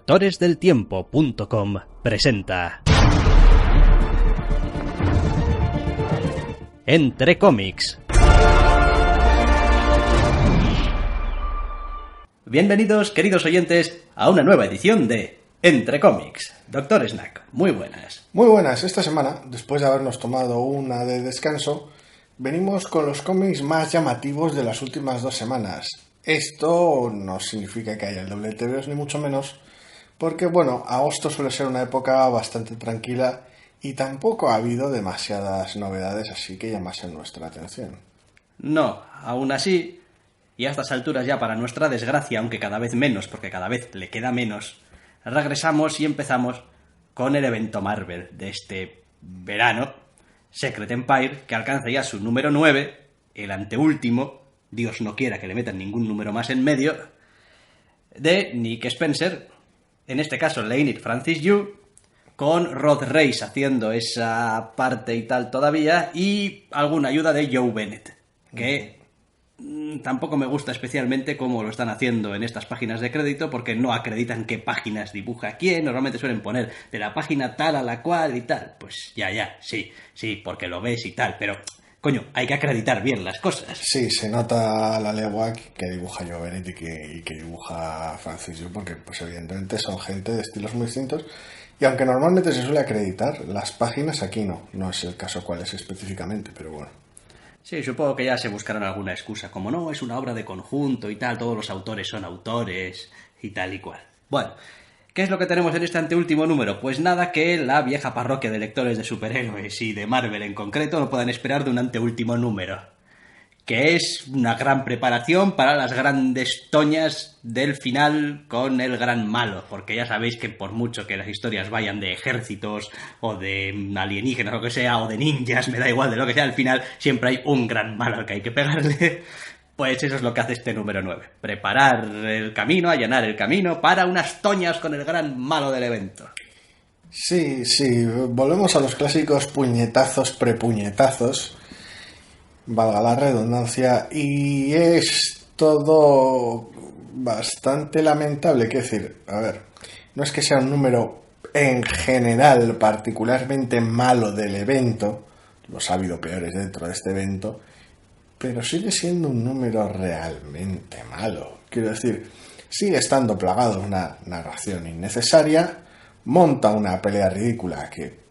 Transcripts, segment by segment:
Doctoresdeltiempo.com presenta Entre Cómics. Bienvenidos, queridos oyentes, a una nueva edición de Entre Cómics. Doctor Snack, muy buenas. Muy buenas. Esta semana, después de habernos tomado una de descanso, venimos con los cómics más llamativos de las últimas 2 semanas. Esto no significa que haya el doble de TVOs, ni mucho menos, porque, bueno, agosto suele ser una época bastante tranquila y tampoco ha habido demasiadas novedades así que llamasen nuestra atención. No, aún así, y a estas alturas ya para nuestra desgracia, aunque cada vez menos, porque cada vez le queda menos, regresamos y empezamos con el evento Marvel de este verano, Secret Empire, que alcanza ya su número 9, el anteúltimo, Dios no quiera que le metan ningún número más en medio, de Nick Spencer, en este caso Leinil Francis Yu, con Rod Reis haciendo esa parte y tal todavía, y alguna ayuda de Joe Bennett, que tampoco me gusta especialmente cómo lo están haciendo en estas páginas de crédito, porque no acreditan qué páginas dibuja quién. Normalmente suelen poner de la página tal a la cual y tal. Pues ya, sí, porque lo ves y tal, pero coño, hay que acreditar bien las cosas. Sí, se nota a la legua que dibuja Joe Bennett y que dibuja Francis Yu, porque pues evidentemente son gente de estilos muy distintos. Y aunque normalmente se suele acreditar las páginas, aquí no es el caso cuál es específicamente, pero bueno. Sí, supongo que ya se buscarán alguna excusa, como no, es una obra de conjunto y tal, todos los autores son autores y tal y cual. Bueno, ¿qué es lo que tenemos en este anteúltimo número? Pues nada que la vieja parroquia de lectores de superhéroes y de Marvel en concreto no puedan esperar de un anteúltimo número, que es una gran preparación para las grandes toñas del final con el gran malo, porque ya sabéis que por mucho que las historias vayan de ejércitos o de alienígenas o lo que sea, o de ninjas, me da igual de lo que sea, al final siempre hay un gran malo al que hay que pegarle. Pues eso es lo que hace este número 9, preparar el camino, allanar el camino para unas toñas con el gran malo del evento. Sí, volvemos a los clásicos puñetazos, prepuñetazos, valga la redundancia, y es todo bastante lamentable. Quiero decir, a ver, no es que sea un número en general particularmente malo del evento, los ha habido peores dentro de este evento, pero sigue siendo un número realmente malo. Quiero decir, sigue estando plagado de una narración innecesaria, monta una pelea ridícula que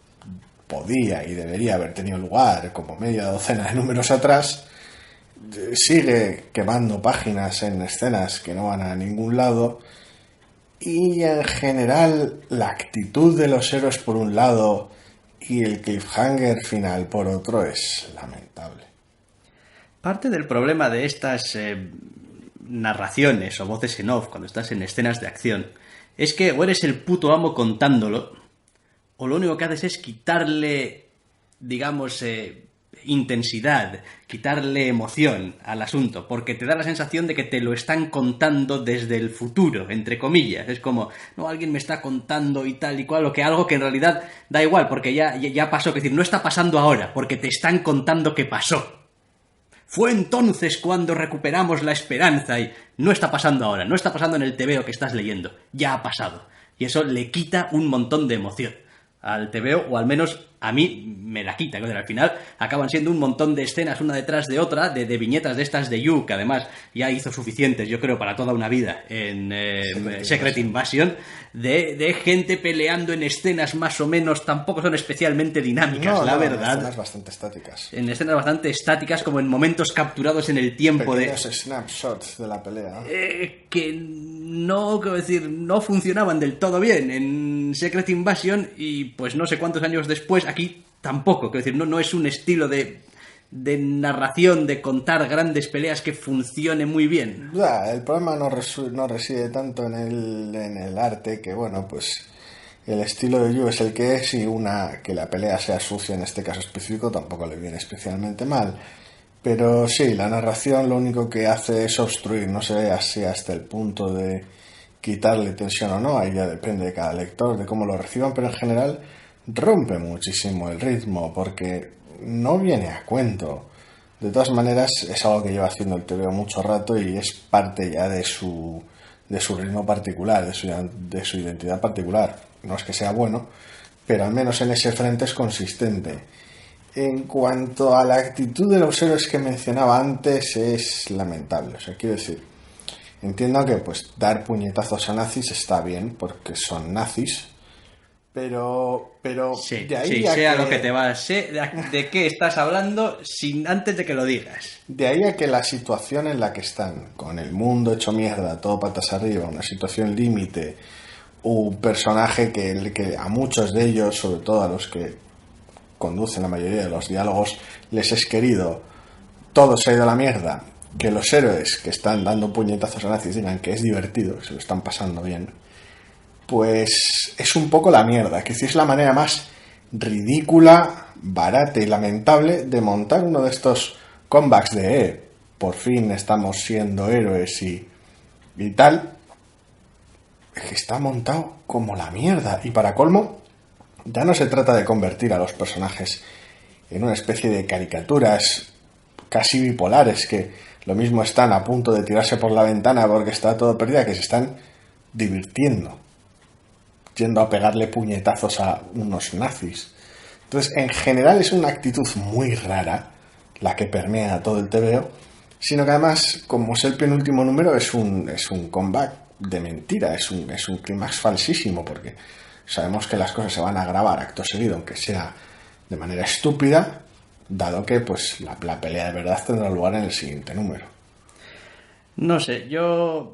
podía y debería haber tenido lugar como media docena de números atrás, sigue quemando páginas en escenas que no van a ningún lado, y en general la actitud de los héroes por un lado y el cliffhanger final por otro es lamentable. Parte del problema de estas narraciones o voces en off cuando estás en escenas de acción es que o eres el puto amo contándolo, o lo único que haces es quitarle, digamos, intensidad, quitarle emoción al asunto, porque te da la sensación de que te lo están contando desde el futuro, entre comillas. Es como, no, alguien me está contando y tal y cual, o que algo que en realidad da igual, porque ya pasó, es decir, no está pasando ahora, porque te están contando que pasó. Fue entonces cuando recuperamos la esperanza y no está pasando ahora, no está pasando en el TVO que estás leyendo, ya ha pasado. Y eso le quita un montón de emoción al TVO, o al menos a mí me la quita. Al final acaban siendo un montón de escenas una detrás de otra, de viñetas de estas de Yu, que además ya hizo suficientes, yo creo, para toda una vida en Secret Invasion, de gente peleando en escenas más o menos, tampoco son especialmente dinámicas, la verdad. En escenas bastante estáticas. En escenas bastante estáticas, como en momentos capturados en el tiempo. Pequeños snapshots de la pelea, ¿no? Que no, quiero decir, no funcionaban del todo bien en Secret Invasion, y pues no sé cuántos años después aquí tampoco, quiero decir, no es un estilo de narración, de contar grandes peleas que funcione muy bien. El problema no reside tanto en el arte, que bueno, pues el estilo de Yu es el que es, y que la pelea sea sucia en este caso específico tampoco le viene especialmente mal. Pero sí, la narración lo único que hace es obstruir, no sé así hasta el punto de quitarle tensión o no, ahí ya depende de cada lector, de cómo lo reciban, pero en general rompe muchísimo el ritmo porque no viene a cuento. De todas maneras, es algo que lleva haciendo el TVO mucho rato y es parte ya de su de su ritmo particular, de su identidad particular. No es que sea bueno, pero al menos en ese frente es consistente. En cuanto a la actitud de los héroes que mencionaba antes, es lamentable. O sea, quiero decir, entiendo que pues dar puñetazos a nazis está bien, porque son nazis, pero Sí, de ahí sí, a sea que, lo que te va, sé de qué estás hablando antes de que lo digas. de ahí a que la situación en la que están, con el mundo hecho mierda, todo patas arriba, una situación límite, un personaje que a muchos de ellos, sobre todo a los que conducen la mayoría de los diálogos, les es querido, todo se ha ido a la mierda, que los héroes que están dando puñetazos a nazis digan que es divertido, que se lo están pasando bien, pues es un poco la mierda, que es la manera más ridícula, barata y lamentable de montar uno de estos comebacks de por fin estamos siendo héroes y tal, que está montado como la mierda. Y para colmo, ya no se trata de convertir a los personajes en una especie de caricaturas casi bipolares que lo mismo están a punto de tirarse por la ventana porque está todo perdido, que se están divirtiendo yendo a pegarle puñetazos a unos nazis. Entonces, en general es una actitud muy rara la que permea todo el TVO, sino que además, como es el penúltimo número, es un comeback de mentira, es un clímax falsísimo, porque sabemos que las cosas se van a grabar acto seguido, aunque sea de manera estúpida, dado que pues la pelea de verdad tendrá lugar en el siguiente número. No sé, yo...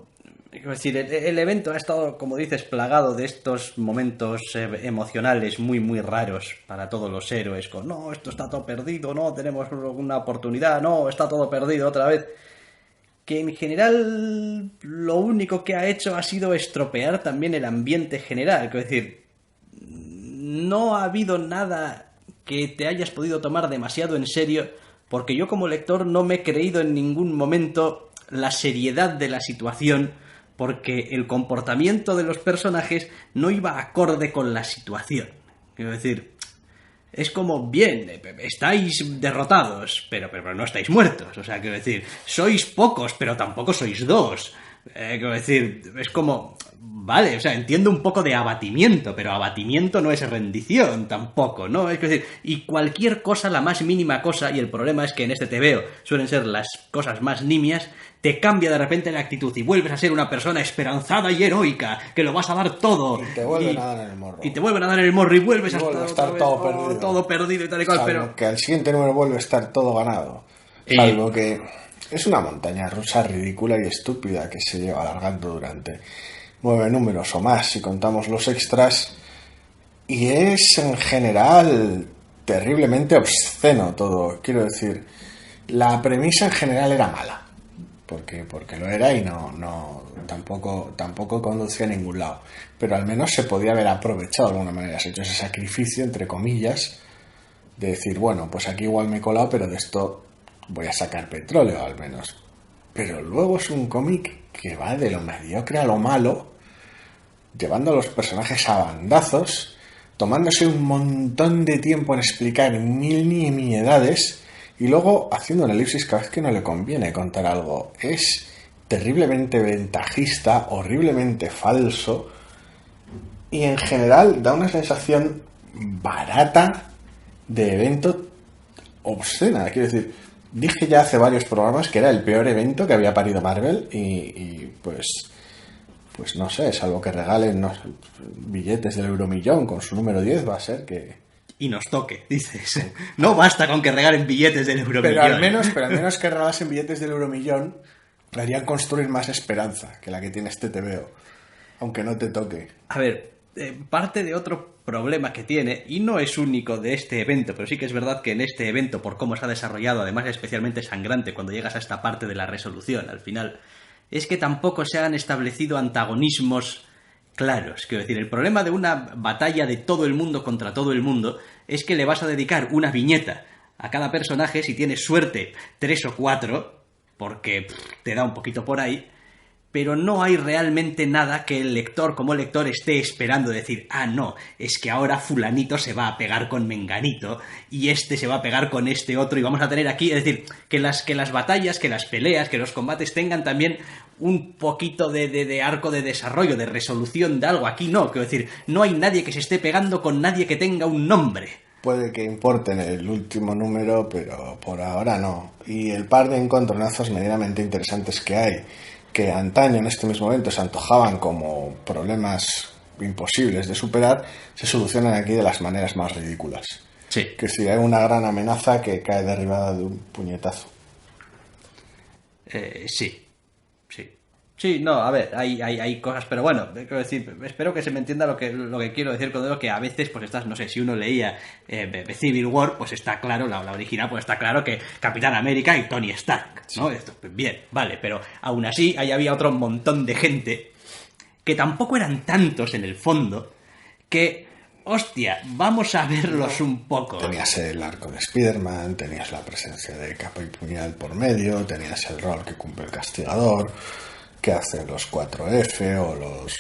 Es decir, el evento ha estado, como dices, plagado de estos momentos emocionales muy, muy raros para todos los héroes. Con, no, esto está todo perdido, no, tenemos una oportunidad, no, está todo perdido otra vez. Que en general lo único que ha hecho ha sido estropear también el ambiente general. Es decir, no ha habido nada que te hayas podido tomar demasiado en serio, porque yo como lector no me he creído en ningún momento la seriedad de la situación, porque el comportamiento de los personajes no iba acorde con la situación. Quiero decir, es como, bien, estáis derrotados, pero no estáis muertos. O sea, quiero decir, sois pocos, pero tampoco sois dos. Quiero decir, es como, vale, o sea, entiendo un poco de abatimiento, pero abatimiento no es rendición tampoco, ¿no? Es decir, y cualquier cosa, la más mínima cosa, y el problema es que en este TVO suelen ser las cosas más nimias, te cambia de repente la actitud y vuelves a ser una persona esperanzada y heroica, que lo vas a dar todo. Y te vuelven a dar en el morro. Y te vuelven a dar en el morro y vuelves Y vuelve a estar todo perdido y tal y cual, salvo pero... que al siguiente número vuelve a estar todo ganado. Salvo que es una montaña rusa ridícula y estúpida que se lleva alargando durante 9 números o más si contamos los extras, y es en general terriblemente obsceno todo. Quiero decir, la premisa en general era mala, porque lo era y tampoco conducía a ningún lado, pero al menos se podía haber aprovechado de alguna manera, se ha hecho ese sacrificio entre comillas de decir, bueno, pues aquí igual me he colado, pero de esto voy a sacar petróleo al menos. Pero luego es un cómic que va de lo mediocre a lo malo, llevando a los personajes a bandazos, tomándose un montón de tiempo en explicar mil nimiedades y luego haciendo una elipsis cada vez que no le conviene contar algo. Es terriblemente ventajista, horriblemente falso, y en general da una sensación barata de evento obscena. Quiero decir, dije ya hace varios programas que era el peor evento que había parido Marvel y pues no sé, salvo que regalen billetes del Euromillón con su número 10, va a ser que... Y nos toque, dices. No basta con que regalen billetes del Euromillón. Pero al menos que regalasen billetes del Euromillón le harían construir más esperanza que la que tiene este TVO, aunque no te toque. A ver, parte de otro problema que tiene, y no es único de este evento, pero sí que es verdad que en este evento, por cómo se ha desarrollado, además es especialmente sangrante cuando llegas a esta parte de la resolución, al final, es que tampoco se han establecido antagonismos claros. Quiero decir, el problema de una batalla de todo el mundo contra todo el mundo es que le vas a dedicar una viñeta a cada personaje, si tienes suerte, 3 o 4, porque te da un poquito por ahí, pero no hay realmente nada que el lector, como lector, esté esperando decir, ah, no, es que ahora fulanito se va a pegar con menganito y este se va a pegar con este otro y vamos a tener aquí, es decir, que las batallas, que las peleas, que los combates tengan también un poquito de arco de desarrollo, de resolución de algo. Aquí no, quiero decir, no hay nadie que se esté pegando con nadie que tenga un nombre. Puede que importe en el último número, pero por ahora no. Y el par de encontronazos medianamente interesantes que hay, que antaño en este mismo evento se antojaban como problemas imposibles de superar, se solucionan aquí de las maneras más ridículas. Sí. Que si hay una gran amenaza que cae derribada de un puñetazo. Sí. Sí, no, a ver, hay cosas, pero bueno, quiero decir, espero que se me entienda lo que quiero decir con lo que a veces, pues estás, no sé, si uno leía Civil War, pues está claro, la original, pues está claro que Capitán América y Tony Stark, ¿no? Sí. Esto, pues bien, vale, pero aún así ahí había otro montón de gente que tampoco eran tantos en el fondo, que, hostia, vamos a verlos un poco. Tenías el arco de Spider-Man, tenías la presencia de Capa y Puñal por medio, tenías el rol que cumple el Castigador, que hace los 4F o los...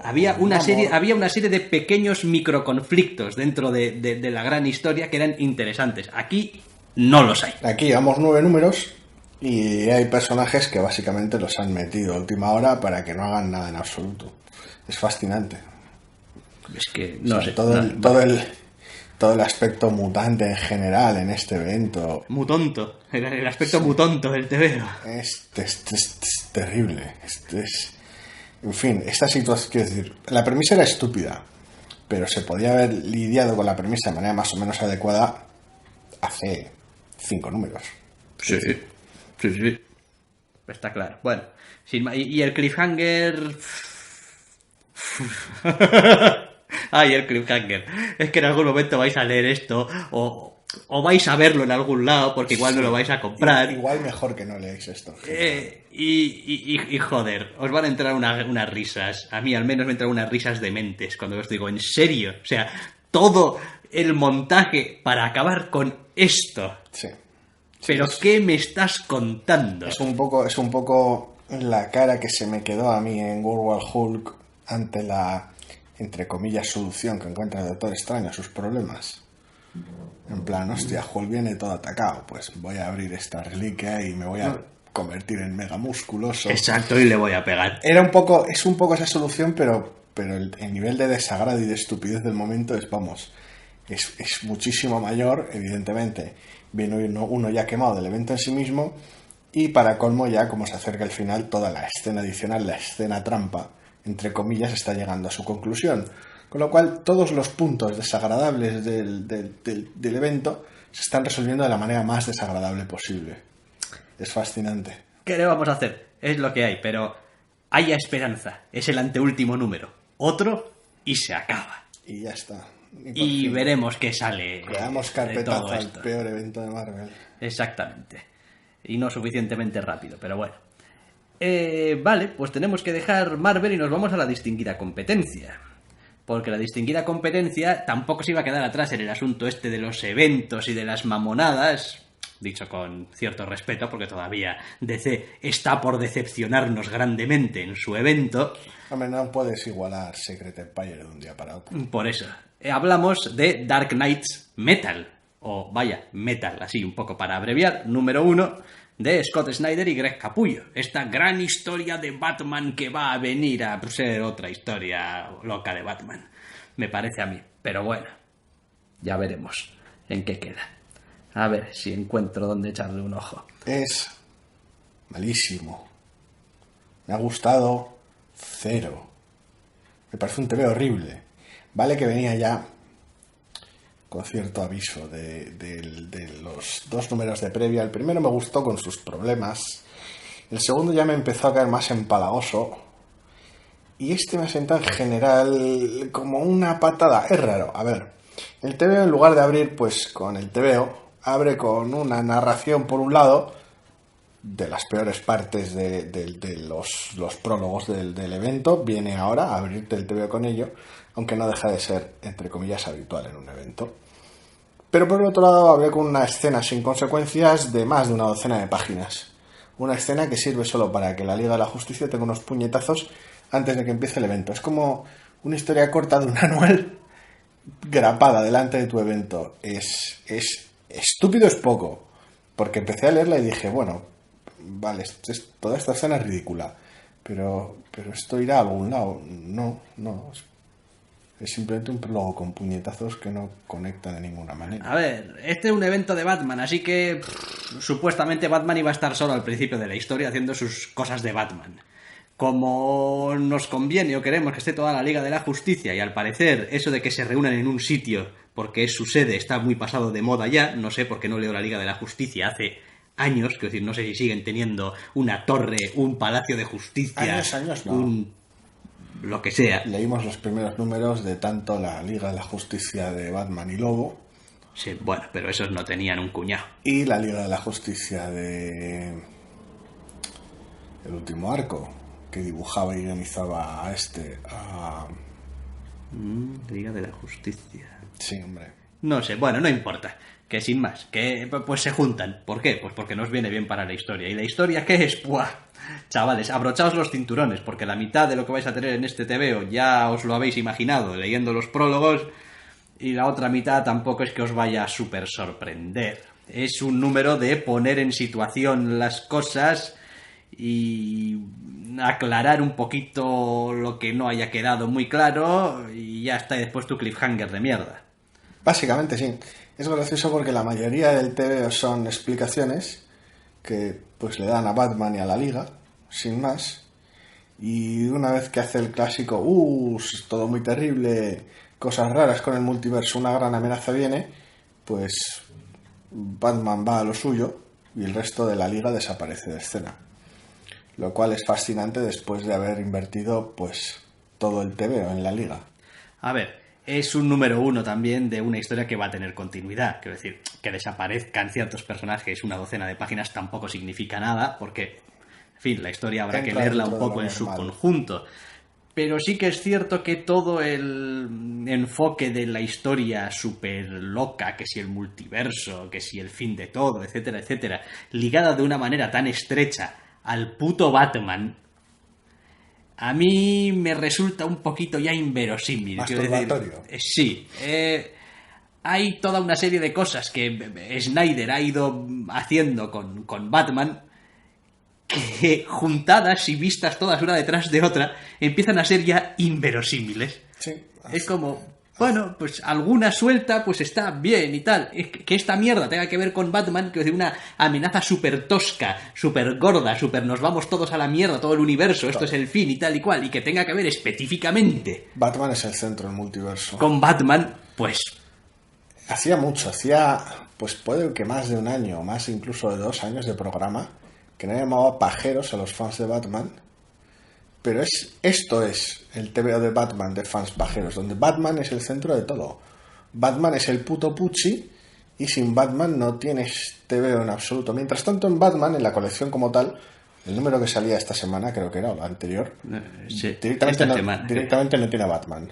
Había una serie de pequeños microconflictos dentro de la gran historia que eran interesantes. Aquí no los hay. Aquí llevamos 9 números y hay personajes que básicamente los han metido a última hora para que no hagan nada en absoluto. Es fascinante. Es que no sé. Todo el aspecto mutante en general en este evento. Muy tonto. El aspecto muy tonto del TVO. Es terrible. En fin, esta situación, quiero decir, la premisa era estúpida, pero se podía haber lidiado con la premisa de manera más o menos adecuada hace 5 números. Sí. Está claro. Bueno, y el cliffhanger... Ay, el cliffhanger. Es que en algún momento vais a leer esto o vais a verlo en algún lado porque igual no lo vais a comprar. Igual mejor que no leáis esto. Y joder, os van a entrar unas risas. A mí al menos me entran unas risas dementes cuando os digo, ¿en serio? O sea, todo el montaje para acabar con esto. Sí. ¿Pero qué me estás contando? Es un poco la cara que se me quedó a mí en World War Hulk ante la, entre comillas, solución que encuentra el Doctor Extraño a sus problemas. En plan, hostia, Hulk viene todo atacado, pues voy a abrir esta reliquia y me voy a convertir en mega musculoso. Exacto, y le voy a pegar. Es un poco esa solución, pero el nivel de desagrado y de estupidez del momento es muchísimo mayor, evidentemente. Viene uno ya quemado del evento en sí mismo y para colmo ya, como se acerca el final, toda la escena adicional, la escena trampa, entre comillas, está llegando a su conclusión. Con lo cual, todos los puntos desagradables del evento se están resolviendo de la manera más desagradable posible. Es fascinante. ¿Qué le vamos a hacer? Es lo que hay, pero haya esperanza. Es el anteúltimo número. Otro y se acaba. Y ya está. Y veremos qué sale. Le damos carpetazo al peor evento de Marvel. Exactamente. Y no suficientemente rápido, pero bueno. Vale, pues tenemos que dejar Marvel y nos vamos a la distinguida competencia. Porque la distinguida competencia tampoco se iba a quedar atrás en el asunto este de los eventos y de las mamonadas, dicho con cierto respeto, porque todavía DC está por decepcionarnos grandemente en su evento. Hombre, no puedes igualar Secret Empire de un día para otro. Por eso. Hablamos de Dark Knights Metal, o vaya, Metal, así un poco para abreviar, número 1, de Scott Snyder y Greg Capullo. Esta gran historia de Batman que va a venir a ser otra historia loca de Batman, me parece a mí. Pero bueno, ya veremos en qué queda. A ver si encuentro dónde echarle un ojo. Es malísimo. Me ha gustado 0. Me parece un TV horrible. Vale que venía ya con cierto aviso de los 2 números de previa. El primero me gustó con sus problemas. El segundo ya me empezó a caer más empalagoso. Y este me ha sentado en general como una patada. Es raro. A ver, el TVO en lugar de abrir pues con el TVO, abre con una narración por un lado de las peores partes de los prólogos del evento. Viene ahora a abrirte el TVO con ello, aunque no deja de ser, entre comillas, habitual en un evento. Pero por el otro lado abre con una escena sin consecuencias de más de una docena de páginas. una escena que sirve solo para que la Liga de la Justicia tenga unos puñetazos antes de que empiece el evento. Es como una historia corta de un anual grapada delante de tu evento. Es estúpido, es poco. Porque empecé a leerla y dije, bueno, vale, toda esta escena es ridícula. Pero esto irá a algún lado. No. Es simplemente un prólogo con puñetazos que no conectan de ninguna manera. A ver, este es un evento de Batman, así que supuestamente Batman iba a estar solo al principio de la historia haciendo sus cosas de Batman. Como nos conviene o queremos que esté toda la Liga de la Justicia, y al parecer eso de que se reúnan en un sitio porque es su sede está muy pasado de moda ya, no sé por qué no leo la Liga de la Justicia hace años, quiero decir, no sé si siguen teniendo una torre, un palacio de justicia, Años no. Lo que sea. Leímos los primeros números de tanto la Liga de la Justicia de Batman y Lobo. Sí, bueno, pero esos no tenían un cuñado. Y la Liga de la Justicia de el último arco, que dibujaba y guionizaba a Liga de la Justicia. Sí, hombre. No sé, bueno, no importa. Que sin más, que pues se juntan. ¿Por qué? Pues porque nos viene bien para la historia. ¿Y la historia qué es? ¡Buah! Chavales, abrochaos los cinturones, porque la mitad de lo que vais a tener en este TVO ya os lo habéis imaginado leyendo los prólogos, y la otra mitad tampoco es que os vaya a súper sorprender. Es un número de poner en situación las cosas y aclarar un poquito lo que no haya quedado muy claro, y ya está, y después tu cliffhanger de mierda. Básicamente sí. Es gracioso porque la mayoría del TVO son explicaciones que pues le dan a Batman y a la Liga, sin más. Y una vez que hace el clásico, es todo muy terrible, cosas raras con el multiverso, una gran amenaza viene, pues Batman va a lo suyo y el resto de la Liga desaparece de escena. Lo cual es fascinante después de haber invertido pues todo el TVO en la Liga. A ver, es un número uno también de una historia que va a tener continuidad. Quiero decir, que desaparezcan ciertos personajes una docena de páginas tampoco significa nada, porque, en fin, la historia habrá que leerla un poco en su conjunto. Pero sí que es cierto que todo el enfoque de la historia súper loca, que si el multiverso, que si el fin de todo, etcétera, etcétera, ligada de una manera tan estrecha al puto Batman, a mí me resulta un poquito ya inverosímil. Masturbatorio. Sí. Hay toda una serie de cosas que Snyder ha ido haciendo con Batman que, juntadas y vistas todas una detrás de otra, empiezan a ser ya inverosímiles. Sí. Es como, bueno, pues alguna suelta pues está bien y tal. Que esta mierda tenga que ver con Batman, que es una amenaza súper tosca, súper gorda, súper nos vamos todos a la mierda, todo el universo, esto es el fin y tal y cual, y que tenga que ver específicamente Batman es el centro del multiverso. con Batman, pues... Hacía pues puede que más de un año, más incluso de 2 años de programa, que no llamaba pajeros a los fans de Batman. Pero esto es el TVO de Batman de fans pajeros, donde Batman es el centro de todo. Batman es el puto Pucci y sin Batman no tienes TVO en absoluto. Mientras tanto, en Batman, en la colección como tal, el número que salía esta semana, creo que era, o la anterior, sí, directamente no tiene a Batman.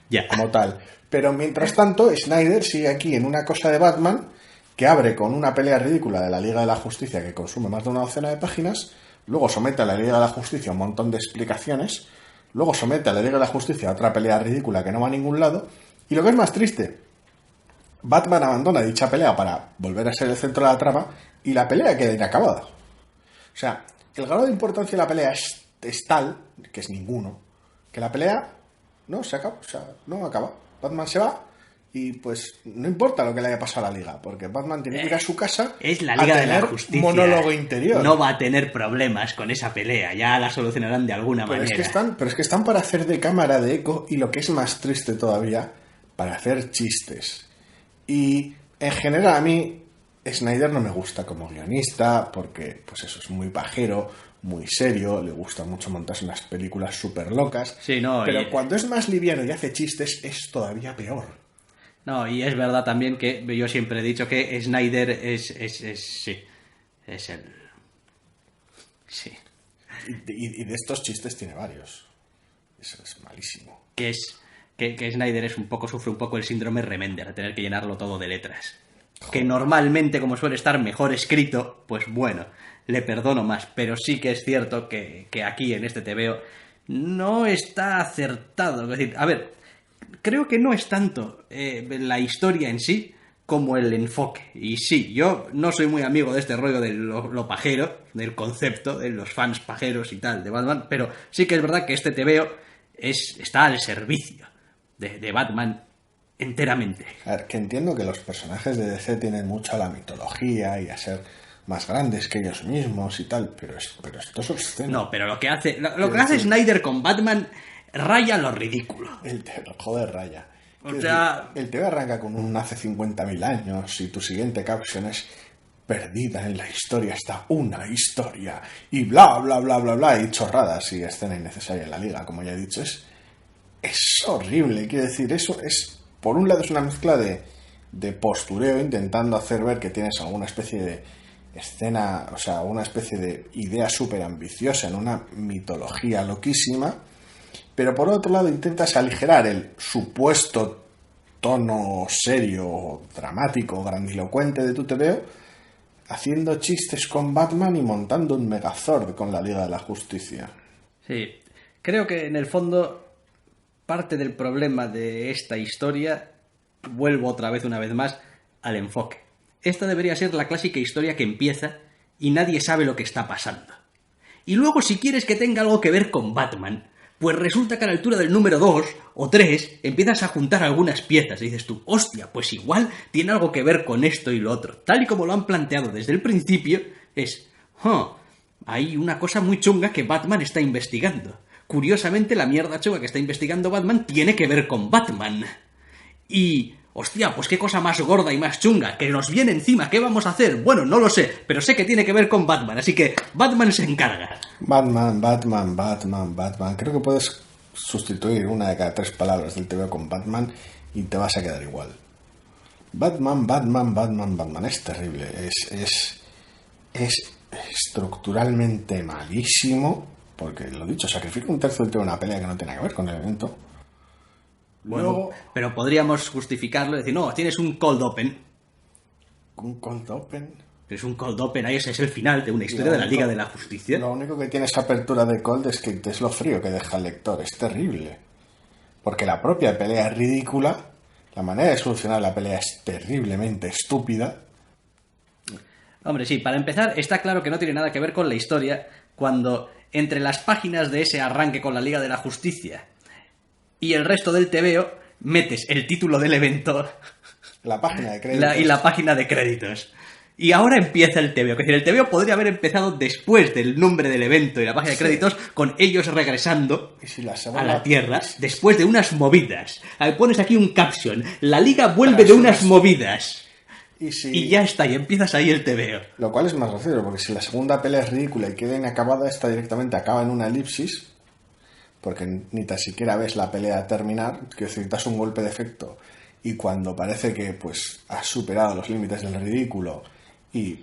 Ya. Como tal. Pero mientras tanto, Snyder sigue aquí en una cosa de Batman que abre con una pelea ridícula de la Liga de la Justicia que consume más de una docena de páginas. Luego somete a la Liga de la Justicia a un montón de explicaciones. Luego somete a la Liga de la Justicia a otra pelea ridícula que no va a ningún lado. Y lo que es más triste, Batman abandona dicha pelea para volver a ser el centro de la trama y la pelea queda inacabada. O sea, el grado de importancia de la pelea es tal, que es ninguno, que la pelea no se acaba. O sea, no acaba. Batman se va y pues no importa lo que le haya pasado a la Liga, porque Batman tiene que ir a su casa. Es la Liga de la Justicia. Monólogo interior. No va a tener problemas con esa pelea, ya la solucionarán de alguna manera. Pero es que están para hacer de cámara de eco y lo que es más triste todavía, para hacer chistes. Y en general a mí Snyder no me gusta como guionista, porque pues eso es muy pajero, muy serio, le gusta mucho montarse unas películas súper locas. Sí, no, pero cuando es más liviano y hace chistes es todavía peor. No, y es verdad también que yo siempre he dicho que Snyder es sí, es el... Sí. Y de estos chistes tiene varios. Eso es malísimo. Que Snyder sufre un poco el síndrome Remender, de tener que llenarlo todo de letras. que normalmente, como suele estar mejor escrito, pues bueno, le perdono más. Pero sí que es cierto que aquí en este TVO no está acertado. Es decir, a ver, creo que no es tanto la historia en sí como el enfoque. Y sí, yo no soy muy amigo de este rollo de lo pajero, del concepto, de los fans pajeros y tal de Batman, pero sí que es verdad que este TVO está al servicio de Batman enteramente. A ver, que entiendo que los personajes de DC tienen mucho a la mitología y a ser más grandes que ellos mismos y tal, pero esto es obsceno. No, pero lo que hace Snyder con Batman raya lo ridículo. Joder, raya. O sea, el TV arranca con un hace 50.000 años y tu siguiente caption es perdida en la historia está una historia y bla, bla, bla, bla, bla, y chorradas y escena innecesaria en la liga, como ya he dicho, es horrible. Quiero decir, eso es, por un lado es una mezcla de postureo intentando hacer ver que tienes alguna especie de escena, o sea, una especie de idea súper ambiciosa en una mitología loquísima, pero por otro lado intentas aligerar el supuesto tono serio, dramático, grandilocuente de tu TVO, haciendo chistes con Batman y montando un Megazord con la Liga de la Justicia. Sí, creo que en el fondo parte del problema de esta historia, vuelvo otra vez una vez más al enfoque. Esta debería ser la clásica historia que empieza y nadie sabe lo que está pasando. Y luego, si quieres que tenga algo que ver con Batman, pues resulta que a la altura del número 2 o 3 empiezas a juntar algunas piezas y dices tú, hostia, pues igual tiene algo que ver con esto y lo otro. Tal y como lo han planteado desde el principio, es, hay una cosa muy chunga que Batman está investigando. Curiosamente, la mierda chunga que está investigando Batman tiene que ver con Batman. Y, hostia, pues qué cosa más gorda y más chunga, que nos viene encima, ¿qué vamos a hacer? Bueno, no lo sé, pero sé que tiene que ver con Batman, así que Batman se encarga. Batman, Batman, Batman, Batman. Creo que puedes sustituir una de cada 3 palabras del TVO con Batman y te vas a quedar igual. Batman, Batman, Batman, Batman. Es terrible, es estructuralmente malísimo, porque lo dicho, sacrifica un tercio del TVO en una pelea que no tiene que ver con el evento. Bueno, luego, pero podríamos justificarlo y decir, no, tienes un cold open. ¿Un cold open? Es un cold open, ahí ese es el final de una historia de la Liga de la Justicia. Lo único que tiene esa apertura de cold es que es lo frío que deja el lector, es terrible. Porque la propia pelea es ridícula, la manera de solucionar la pelea es terriblemente estúpida. Hombre, sí, para empezar, está claro que no tiene nada que ver con la historia cuando entre las páginas de ese arranque con la Liga de la Justicia y el resto del TVO metes el título del evento, la página de créditos y la página de créditos. Y ahora empieza el TVO. Es decir, el TVO podría haber empezado después del nombre del evento y la página de créditos, con ellos regresando a la Tierra después de unas movidas. Pones aquí un caption: la Liga vuelve de unas movidas. Y ya está, y empiezas ahí el TVO. Lo cual es más gracioso, porque si la segunda pelea es ridícula y queda inacabada, esta directamente acaba en una elipsis, porque ni tan siquiera ves la pelea terminar, que necesitas un golpe de efecto, y cuando parece que pues has superado los límites del ridículo y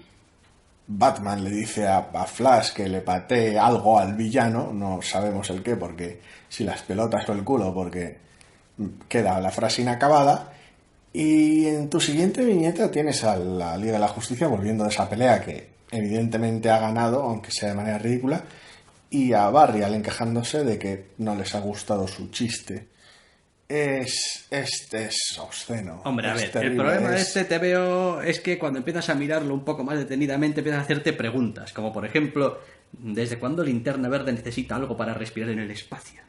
Batman le dice a Flash que le patee algo al villano, no sabemos el qué, porque si las pelotas o el culo, porque queda la frase inacabada. Y en tu siguiente viñeta tienes a la Liga de la Justicia volviendo de esa pelea que evidentemente ha ganado, aunque sea de manera ridícula, y a Barrial enquejándose de que no les ha gustado su chiste. Es obsceno. Hombre, a ver, terrible. El problema de este TVO es que cuando empiezas a mirarlo un poco más detenidamente empiezas a hacerte preguntas, como por ejemplo, ¿desde cuándo Linterna Verde necesita algo para respirar en el espacio?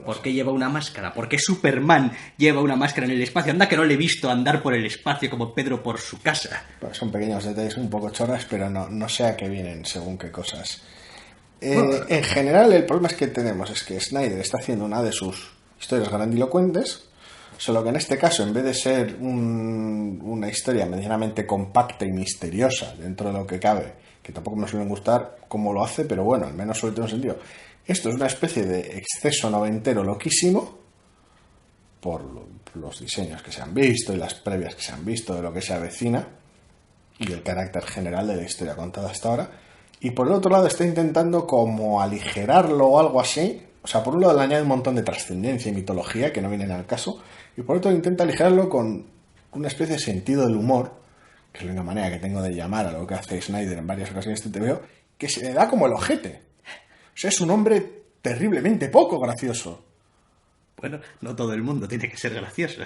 ¿Por qué lleva una máscara? ¿Por qué Superman lleva una máscara en el espacio? Anda que no le he visto andar por el espacio como Pedro por su casa. Pues son pequeños detalles un poco chorras, pero no sé a qué vienen según qué cosas. En general el problema es que Snyder está haciendo una de sus historias grandilocuentes, solo que en este caso, en vez de ser una historia medianamente compacta y misteriosa dentro de lo que cabe, que tampoco me suelen gustar cómo lo hace, pero bueno, al menos suele tener un sentido. Esto es una especie de exceso noventero loquísimo por los diseños que se han visto y las previas que se han visto de lo que se avecina y el carácter general de la historia contada hasta ahora. Y por el otro lado está intentando como aligerarlo o algo así. O sea, por un lado le añade un montón de trascendencia y mitología que no vienen al caso, y por otro intenta aligerarlo con una especie de sentido del humor que es la única manera que tengo de llamar a lo que hace Snyder en varias ocasiones de TVO, que se le da como el ojete. O sea, es un hombre terriblemente poco gracioso. Bueno, no todo el mundo tiene que ser gracioso.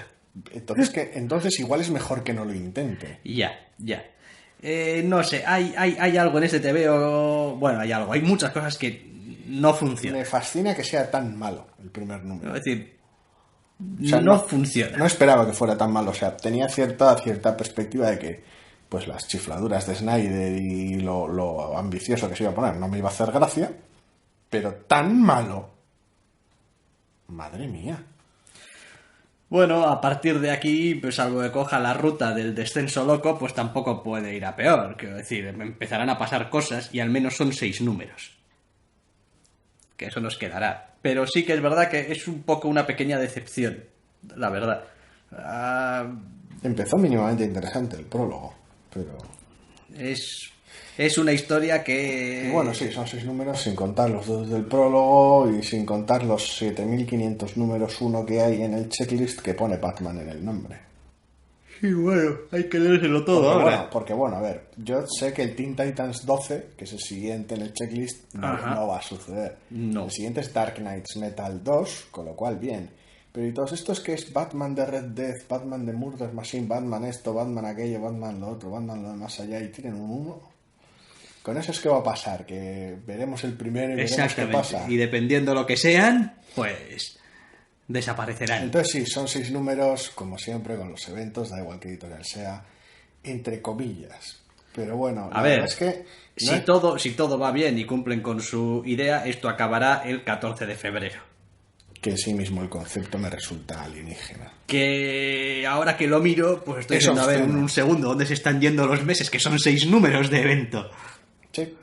Entonces igual es mejor que no lo intente. Ya. No sé, hay algo en este TVO... Bueno, hay algo. Hay muchas cosas que no funcionan. Me fascina que sea tan malo el primer número. Es decir, o sea, no funciona. No esperaba que fuera tan malo. O sea, tenía cierta perspectiva de que pues las chifladuras de Snyder y lo ambicioso que se iba a poner no me iba a hacer gracia. Pero tan malo. Madre mía. Bueno, a partir de aquí, pues salvo que coja la ruta del descenso loco, pues tampoco puede ir a peor. Quiero decir, empezarán a pasar cosas y al menos son 6 números. Que eso nos quedará. Pero sí que es verdad que es un poco una pequeña decepción, la verdad. Empezó mínimamente interesante el prólogo, pero... Es una historia que... Y bueno, sí, son 6 números sin contar los 2 del prólogo y sin contar los 7500 números 1 que hay en el checklist que pone Batman en el nombre. Y bueno, hay que leérselo todo porque, ahora. Bueno, porque bueno, a ver, yo sé que el Teen Titans 12, que es el siguiente en el checklist, no va a suceder. No. El siguiente es Dark Knights Metal 2, con lo cual bien. Pero y todos estos que es Batman de Red Death, Batman de Murder Machine, Batman esto, Batman aquello, Batman lo otro, Batman lo de más allá y tienen un 1... Con eso es que va a pasar, que veremos el primero y veremos qué pasa. Y dependiendo lo que sean, pues desaparecerán. Entonces sí, son 6 números, como siempre, con los eventos, da igual que editorial sea, entre comillas. Pero bueno, a ver, es que... si todo va bien y cumplen con su idea, esto acabará el 14 de febrero. Que en sí mismo el concepto me resulta alienígena. Que ahora que lo miro, pues estoy viendo a ver un segundo dónde se están yendo los meses, que son 6 números de evento. Sí.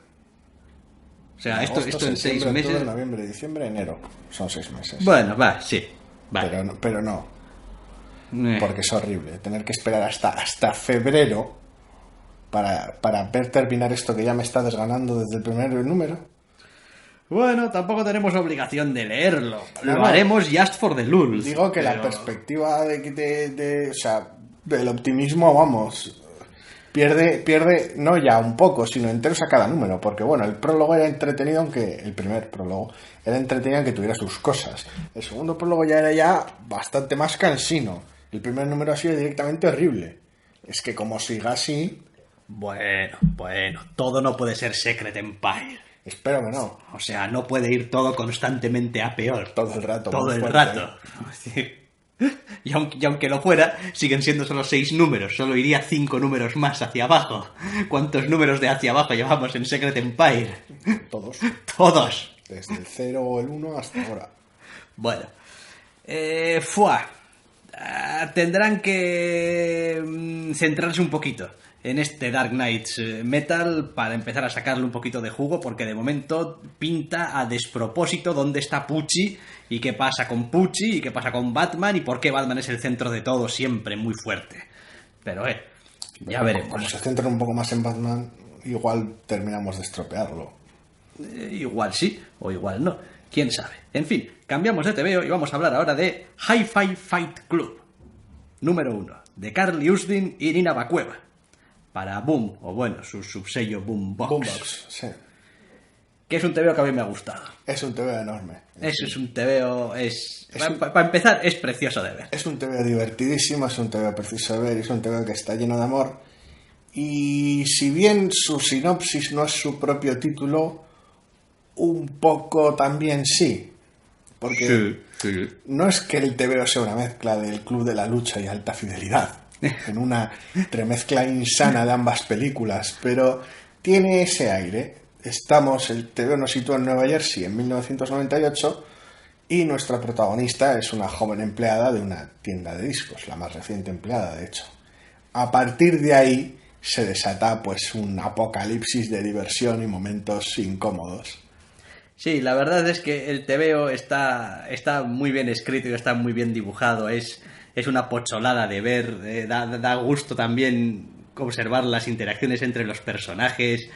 O sea, esto en 6 meses... Octubre, noviembre, diciembre, enero. Son 6 meses. Bueno, va, sí. Vale. Pero no. Porque es horrible. Tener que esperar hasta febrero para ver terminar esto que ya me está desganando desde el primer número. Bueno, tampoco tenemos obligación de leerlo. Lo haremos just for the lulz. Digo que la perspectiva o sea, del optimismo, vamos... Pierde no ya un poco, sino enteros a cada número, porque bueno, el prólogo era entretenido, aunque el primer prólogo era entretenido aunque tuviera sus cosas. El segundo prólogo ya era bastante más cansino. El primer número ha sido directamente horrible. Es que como siga así... Bueno, todo no puede ser Secret Empire. Espero que no. O sea, no puede ir todo constantemente a peor. Todo el rato. Todo el rato. Y aunque lo fuera, siguen siendo solo 6 números. Solo iría 5 números más hacia abajo. ¿Cuántos números de hacia abajo llevamos en Secret Empire? Todos. Todos. Desde el 0 o el 1 hasta ahora. Bueno. Tendrán que centrarse un poquito en este Dark Knights Metal para empezar a sacarle un poquito de jugo, porque de momento pinta a despropósito dónde está Pucci y qué pasa con Pucci y qué pasa con Batman y por qué Batman es el centro de todo siempre, muy fuerte. Pero ya veremos. Como se centran un poco más en Batman, igual terminamos de estropearlo. Igual sí, o igual no. ¿Quién sabe? En fin, cambiamos de TVO y vamos a hablar ahora de Hi-Fi Fight Club. Número 1, de Carly Usdin y Nina Bacueva. Para Boom, o bueno, su subsello Boombox. Boombox, sí. Que es un TVO que a mí me ha gustado. Es un TVO enorme. Eso es un TVO... Para empezar, es precioso de ver. Es un TVO divertidísimo, es un TVO preciso de ver, es un TVO que está lleno de amor. Y si bien su sinopsis no es su propio título, un poco también sí. Porque sí. No es que el TVO sea una mezcla del Club de la Lucha y Alta Fidelidad, en una entremezcla insana de ambas películas, pero tiene ese aire. El TVO nos sitúa en Nueva Jersey en 1998 y nuestra protagonista es una joven empleada de una tienda de discos, la más reciente empleada, de hecho. A partir de ahí se desata pues un apocalipsis de diversión y momentos incómodos. Sí, la verdad es que el TVO está muy bien escrito y está muy bien dibujado. Es una pocholada de ver, da gusto también observar las interacciones entre los personajes.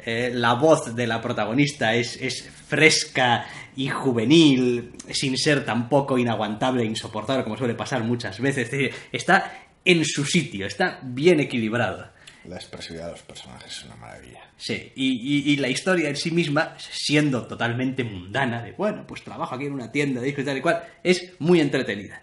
La voz de la protagonista es fresca y juvenil, sin ser tampoco inaguantable e insoportable como suele pasar muchas veces. Es decir, está en su sitio, está bien equilibrado. La expresividad de los personajes es una maravilla. Sí, y la historia en sí misma, siendo totalmente mundana, de bueno, pues trabajo aquí en una tienda de discos y tal y cual, es muy entretenida.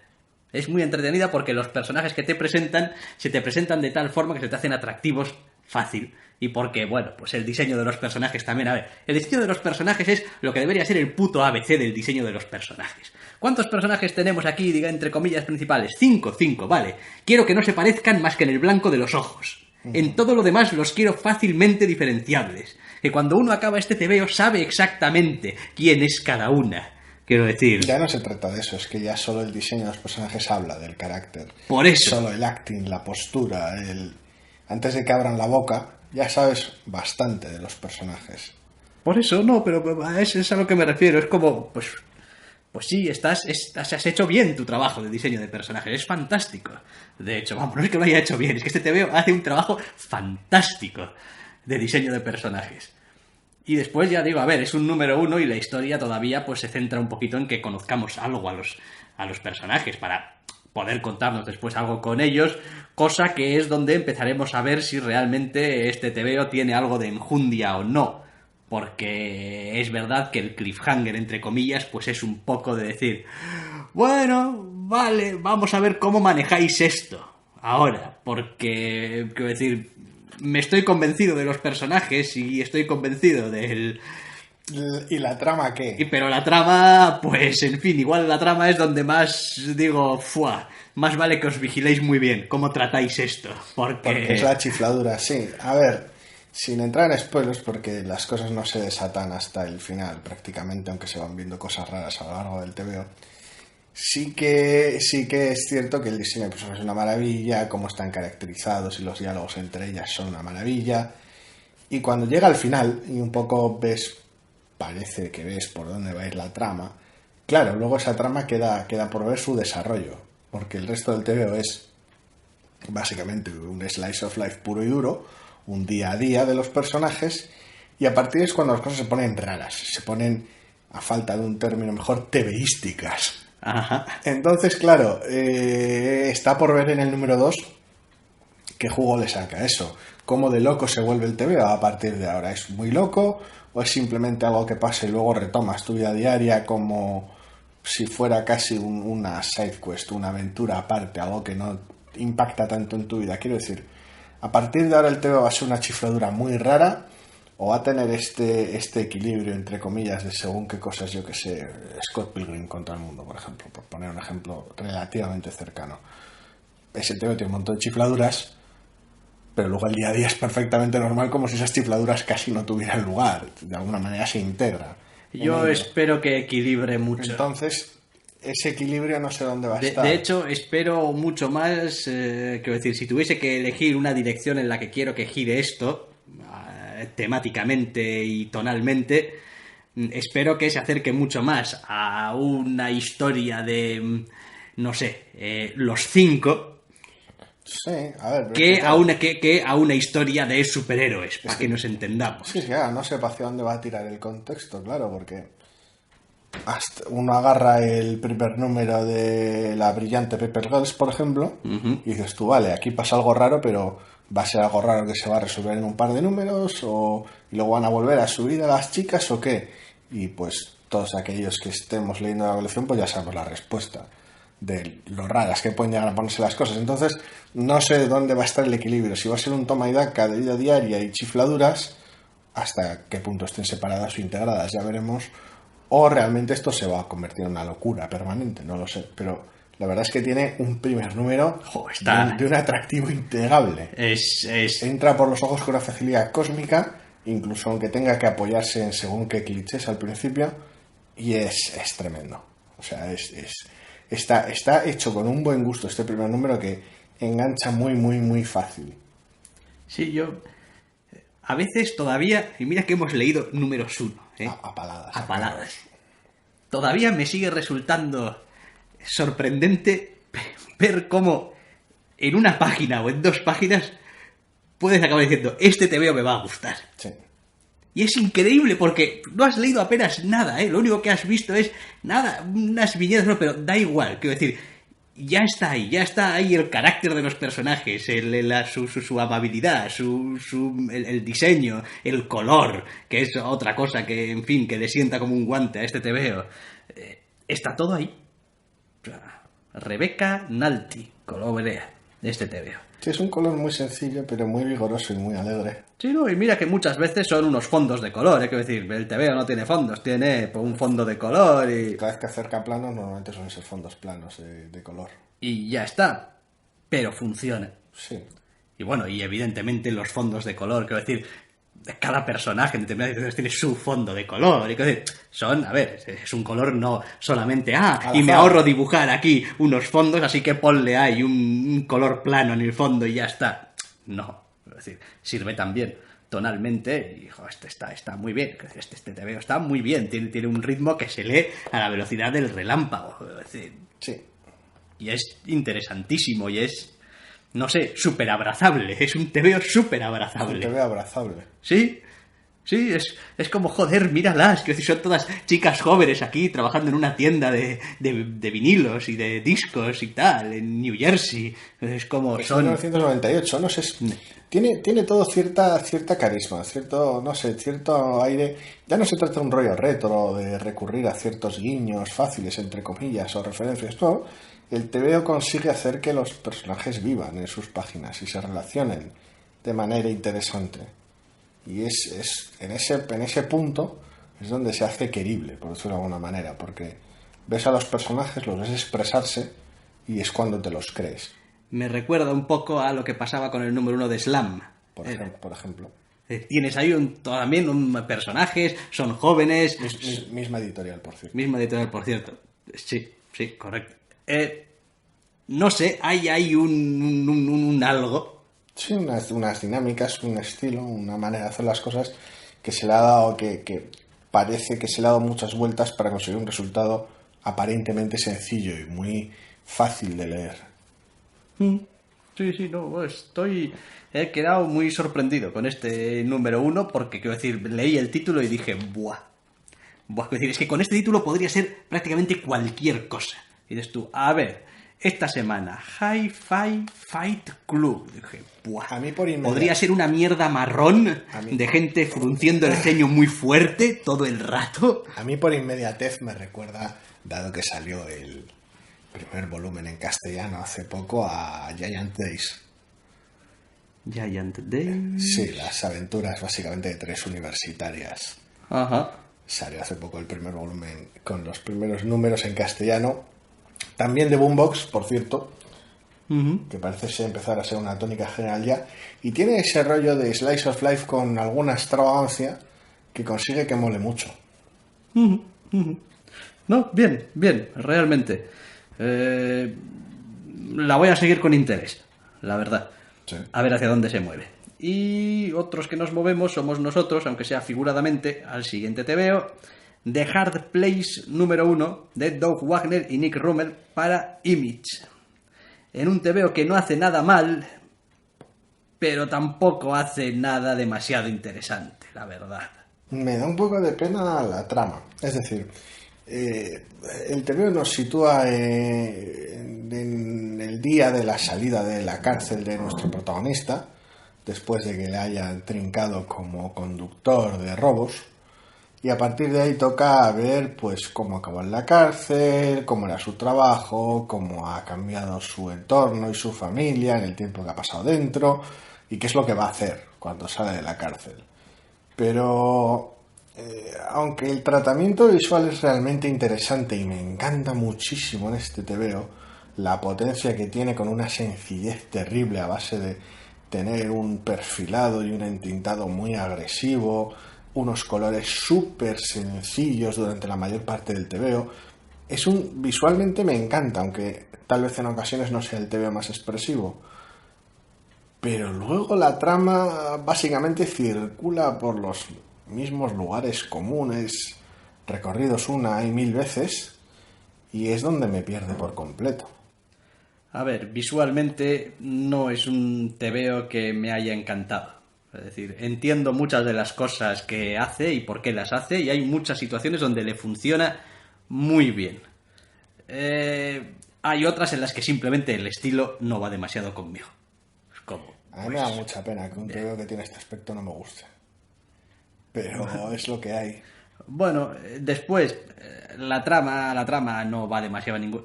Es muy entretenida porque los personajes que te presentan se te presentan de tal forma que se te hacen atractivos fácil. Y porque, bueno, pues el diseño de los personajes también. A ver, el diseño de los personajes es lo que debería ser el puto ABC del diseño de los personajes. ¿Cuántos personajes tenemos aquí, diga, entre comillas, principales? 5, vale. Quiero que no se parezcan más que en el blanco de los ojos. En todo lo demás los quiero fácilmente diferenciables. Que cuando uno acaba este tebeo sabe exactamente quién es cada una. Quiero decir... Ya no se trata de eso, es que ya solo el diseño de los personajes habla del carácter. Por eso. Solo el acting, la postura, antes de que abran la boca, ya sabes bastante de los personajes. Por eso, no, pero es a lo que me refiero. Es como, pues sí, has hecho bien tu trabajo de diseño de personajes. Es fantástico. De hecho, vamos, no es que lo haya hecho bien, es que este TVO hace un trabajo fantástico de diseño de personajes. Y después ya digo, a ver, es un número 1 y la historia todavía pues se centra un poquito en que conozcamos algo a los personajes para poder contarnos después algo con ellos, cosa que es donde empezaremos a ver si realmente este TVO tiene algo de enjundia o no. Porque es verdad que el cliffhanger, entre comillas, pues es un poco de decir, bueno, vale, vamos a ver cómo manejáis esto ahora, porque, quiero decir, me estoy convencido de los personajes y estoy convencido del... ¿Y la trama qué? Pero la trama, pues, en fin, igual la trama es donde más digo, ¡fua! Más vale que os vigiléis muy bien cómo tratáis esto, porque es la chifladura, sí. A ver, sin entrar en spoilers, porque las cosas no se desatan hasta el final, prácticamente, aunque se van viendo cosas raras a lo largo del TVO. Sí que es cierto que el diseño de personajes es una maravilla, cómo están caracterizados y los diálogos entre ellas son una maravilla. Y cuando llega al final y un poco parece que ves por dónde va a ir la trama, claro, luego esa trama queda por ver su desarrollo, porque el resto del TVO es básicamente un slice of life puro y duro, un día a día de los personajes, y a partir es cuando las cosas se ponen raras, se ponen, a falta de un término mejor, tebeísticas. Ajá. Entonces, claro, está por ver en el número 2 qué jugo le saca eso. Cómo de loco se vuelve el TVO a partir de ahora. ¿Es muy loco o es simplemente algo que pasa y luego retomas tu vida diaria como si fuera casi una side quest, una aventura aparte, algo que no impacta tanto en tu vida? Quiero decir, a partir de ahora el TVO va a ser una chifladura muy rara, o va a tener este equilibrio, entre comillas, de según qué cosas, yo que sé, Scott Pilgrim contra el mundo, por ejemplo, por poner un ejemplo relativamente cercano. Ese TVO tiene un montón de chifladuras, pero luego el día a día es perfectamente normal, como si esas chifladuras casi no tuvieran lugar. De alguna manera se integra. Yo espero que equilibre mucho. Entonces, ese equilibrio no sé dónde va a estar. De hecho, espero mucho más, quiero decir, si tuviese que elegir una dirección en la que quiero que gire esto, temáticamente y tonalmente, espero que se acerque mucho más a una historia de, no sé, los 5, sí, a ver, que a una historia de superhéroes, para que nos entendamos. Sí, claro, no sé hacia dónde va a tirar el contexto, claro, porque hasta uno agarra el primer número de la brillante Paper Girls, por ejemplo, y dices tú, vale, aquí pasa algo raro, pero va a ser algo raro que se va a resolver en un par de números, y luego van a volver a su vida las chicas, o qué. Y pues todos aquellos que estemos leyendo la colección, pues ya sabemos la respuesta de lo raras que pueden llegar a ponerse las cosas. Entonces, no sé dónde va a estar el equilibrio, si va a ser un toma y daca de vida diaria y chifladuras, hasta qué punto estén separadas o integradas, ya veremos, o realmente esto se va a convertir en una locura permanente, no lo sé, pero la verdad es que tiene un primer número de un atractivo innegable. Entra por los ojos con una facilidad cósmica, incluso aunque tenga que apoyarse en según qué clichés al principio, y es tremendo. O sea, está hecho con un buen gusto este primer número que engancha muy, muy, muy fácil. Sí, yo a veces todavía, y mira que hemos leído números 1, a paladas. A paladas. Todavía me sigue resultando sorprendente ver cómo en una página o en 2 páginas puedes acabar diciendo, este TVO me va a gustar. Sí. Y es increíble porque no has leído apenas nada, lo único que has visto es nada, unas viñetas, no, pero da igual, quiero decir. ya está ahí el carácter de los personajes, su amabilidad, el diseño, el color, que es otra cosa que, en fin, que le sienta como un guante a este TVO. Está todo ahí. Rebecca Nalty, color Berea, de este TVO. Sí, es un color muy sencillo, pero muy vigoroso y muy alegre. Sí, no, y mira que muchas veces son unos fondos de color, quiero decir, el TVO no tiene fondos, tiene pues, un fondo de color y... Cada vez que acerca planos, normalmente suelen ser fondos planos de color. Y ya está, pero funciona. Sí. Y bueno, y evidentemente los fondos de color, quiero decir, cada personaje en determinadas situaciones tiene su fondo de color. Y quiero decir, son, a ver, es un color no solamente, y me ahorro dibujar aquí unos fondos, así que ponle ahí un color plano en el fondo y ya está. No, es decir, sirve también tonalmente y, hijo, está muy bien. Este TVO está muy bien, tiene un ritmo que se lee a la velocidad del relámpago. Es decir, Sí. y es interesantísimo y es, no sé, súper abrazable. Es un TVO súper abrazable. Un TVO abrazable. Sí, sí, es como, joder, míralas, que son todas chicas jóvenes aquí trabajando en una tienda de vinilos y de discos y tal, en New Jersey. Es como Es son... 1998, no sé, tiene todo cierta carisma, cierto aire. Ya no se trata de un rollo retro, de recurrir a ciertos guiños fáciles, entre comillas, o referencias, no. El TVO consigue hacer que los personajes vivan en sus páginas y se relacionen de manera interesante. Y es en ese punto es donde se hace querible, por decirlo de alguna manera, porque ves a los personajes, los ves expresarse y es cuando te los crees. Me recuerda un poco a lo que pasaba con el número 1 de Slam. Por ejemplo. Tienes ahí también personajes, son jóvenes... Misma editorial, por cierto. Misma editorial, por cierto. Sí, correcto. No sé, hay un algo... Sí, unas dinámicas, un estilo, una manera de hacer las cosas que se le ha dado, que parece que se le ha dado muchas vueltas para conseguir un resultado aparentemente sencillo y muy fácil de leer. Sí, no, he quedado muy sorprendido con este número 1 porque, quiero decir, leí el título y dije, ¡buah! Quiero decir, es que con este título podría ser prácticamente cualquier cosa. Y dices tú, a ver... Esta semana, Hi-Fi Fight Club. Dije, ¡buah! A mí por podría ser una mierda marrón de gente frunciendo el ceño muy fuerte todo el rato. A mí por inmediatez me recuerda, dado que salió el primer volumen en castellano hace poco, a Giant Days. Giant Days. Sí, las aventuras básicamente de 3 universitarias. Ajá. Salió hace poco el primer volumen con los primeros números en castellano. También de Boombox, por cierto, que parece empezar a ser una tónica general ya, y tiene ese rollo de Slice of Life con alguna extravagancia que consigue que mole mucho. No, bien, realmente. La voy a seguir con interés, la verdad. Sí. A ver hacia dónde se mueve. Y otros que nos movemos somos nosotros, aunque sea figuradamente, al siguiente TVO. The Hard Place número 1 de Doug Wagner y Nick Rummel para Image. En un TVO que no hace nada mal, pero tampoco hace nada demasiado interesante, la verdad. Me da un poco de pena la trama. Es decir, el TVO nos sitúa en el día de la salida de la cárcel de nuestro protagonista, después de que le hayan trincado como conductor de robos. Y a partir de ahí toca ver pues cómo acabó en la cárcel, cómo era su trabajo, cómo ha cambiado su entorno y su familia en el tiempo que ha pasado dentro y qué es lo que va a hacer cuando sale de la cárcel. Pero aunque el tratamiento visual es realmente interesante y me encanta muchísimo en este TVO, la potencia que tiene con una sencillez terrible a base de tener un perfilado y un entintado muy agresivo, unos colores súper sencillos durante la mayor parte del TVO. Visualmente me encanta, aunque tal vez en ocasiones no sea el TVO más expresivo. Pero luego la trama básicamente circula por los mismos lugares comunes, recorridos una y mil veces, y es donde me pierde por completo. A ver, visualmente no es un TVO que me haya encantado. Es decir, entiendo muchas de las cosas que hace y por qué las hace, y hay muchas situaciones donde le funciona muy bien. Hay otras en las que simplemente el estilo no va demasiado conmigo. Es como... A mí me da mucha pena que un TVO que tiene este aspecto no me guste. Pero es lo que hay. Bueno, después, la trama no va demasiado a ningún...